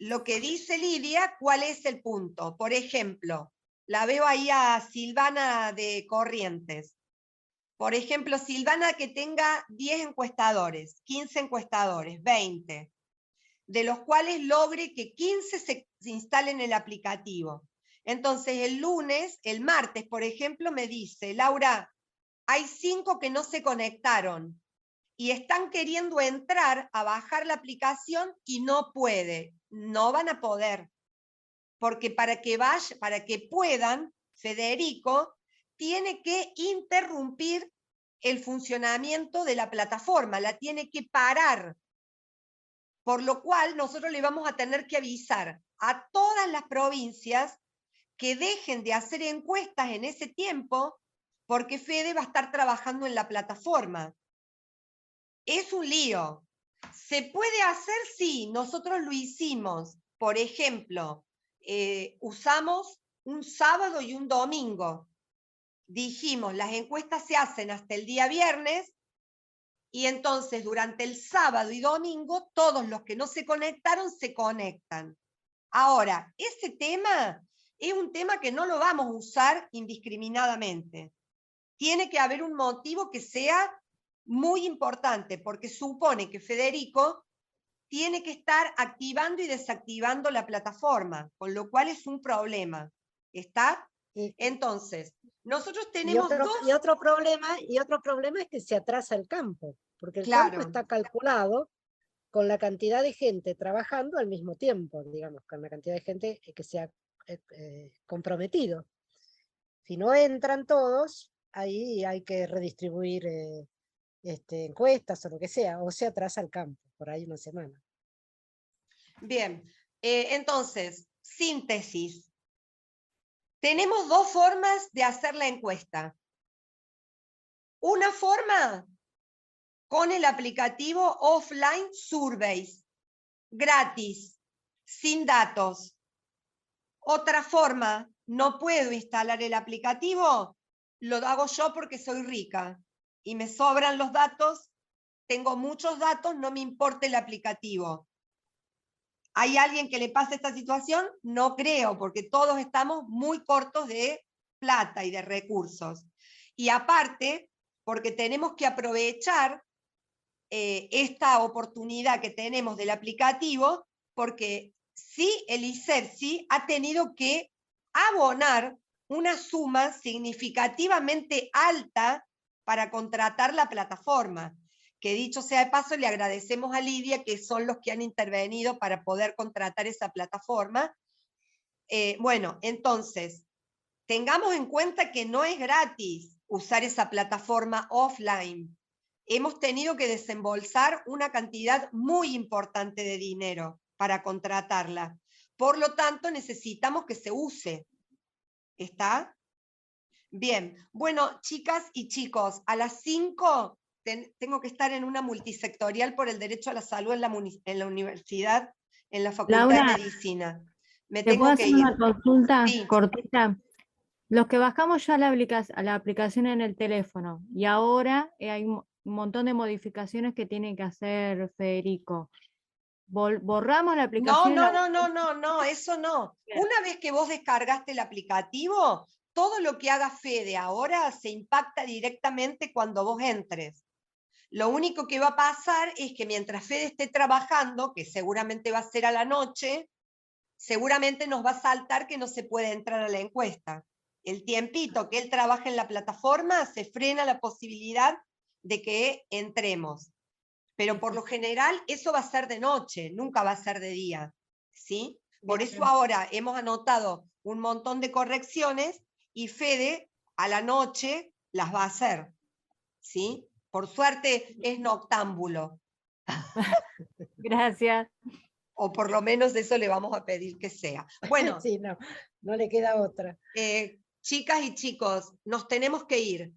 Lo que dice Lidia, ¿cuál es el punto? Por ejemplo, la veo ahí a Silvana de Corrientes. Por ejemplo, Silvana que tenga 10 encuestadores, 15 encuestadores, 20, de los cuales logre que 15 se instalen el aplicativo. Entonces, el martes, por ejemplo, me dice, Laura, hay 5 que no se conectaron y están queriendo entrar a bajar la aplicación y no puede. No van a poder, porque para que puedan, Federico tiene que interrumpir el funcionamiento de la plataforma, la tiene que parar, por lo cual nosotros le vamos a tener que avisar a todas las provincias que dejen de hacer encuestas en ese tiempo, porque Fede va a estar trabajando en la plataforma. Es un lío. ¿Se puede hacer? Sí, nosotros lo hicimos. Por ejemplo, usamos un sábado y un domingo. Dijimos, las encuestas se hacen hasta el día viernes, y entonces durante el sábado y domingo todos los que no se conectaron se conectan. Ahora, ese tema es un tema que no lo vamos a usar indiscriminadamente. Tiene que haber un motivo que sea muy importante, porque supone que Federico tiene que estar activando y desactivando la plataforma, con lo cual es un problema. ¿Está? Entonces, nosotros tenemos otro problema es que se atrasa el campo, porque el campo está calculado con la cantidad de gente trabajando al mismo tiempo, digamos, con la cantidad de gente que se ha comprometido. Si no entran todos, ahí hay que redistribuir encuestas o lo que sea, o se atrasa el campo, por ahí una semana. Bien, entonces, síntesis. Tenemos 2 formas de hacer la encuesta. Una forma con el aplicativo Offline Surveys, gratis, sin datos. Otra forma, no puedo instalar el aplicativo, lo hago yo porque soy rica y me sobran los datos, tengo muchos datos, no me importa el aplicativo. ¿Hay alguien que le pase esta situación? No creo, porque todos estamos muy cortos de plata y de recursos. Y aparte, porque tenemos que aprovechar esta oportunidad que tenemos del aplicativo, porque sí, el ISEPSI ha tenido que abonar una suma significativamente alta para contratar la plataforma, que dicho sea de paso, le agradecemos a Lidia, que son los que han intervenido para poder contratar esa plataforma. Bueno, entonces, tengamos en cuenta que no es gratis usar esa plataforma offline. Hemos tenido que desembolsar una cantidad muy importante de dinero para contratarla. Por lo tanto, necesitamos que se use. ¿Está? Bien. Bueno, chicas y chicos, a las 5 tengo que estar en una multisectorial por el derecho a la salud en la universidad, en la Facultad Laura, de Medicina. Me ¿te tengo puedo que hacer ir. una consulta Sí. cortita? Los que bajamos ya la aplicación en el teléfono y ahora hay un montón de modificaciones que tiene que hacer Federico. ¿Borramos la aplicación? No, eso no. Bien. Una vez que vos descargaste el aplicativo, todo lo que haga Fede ahora se impacta directamente cuando vos entres. Lo único que va a pasar es que mientras Fede esté trabajando, que seguramente va a ser a la noche, seguramente nos va a saltar que no se puede entrar a la encuesta. El tiempito que él trabaja en la plataforma, se frena la posibilidad de que entremos. Pero por lo general eso va a ser de noche, nunca va a ser de día, ¿sí? Por eso ahora hemos anotado un montón de correcciones y Fede a la noche las va a hacer, ¿sí? Por suerte es noctámbulo. Gracias. O por lo menos eso le vamos a pedir que sea. Bueno. Sí, no le queda otra. Chicas y chicos, nos tenemos que ir.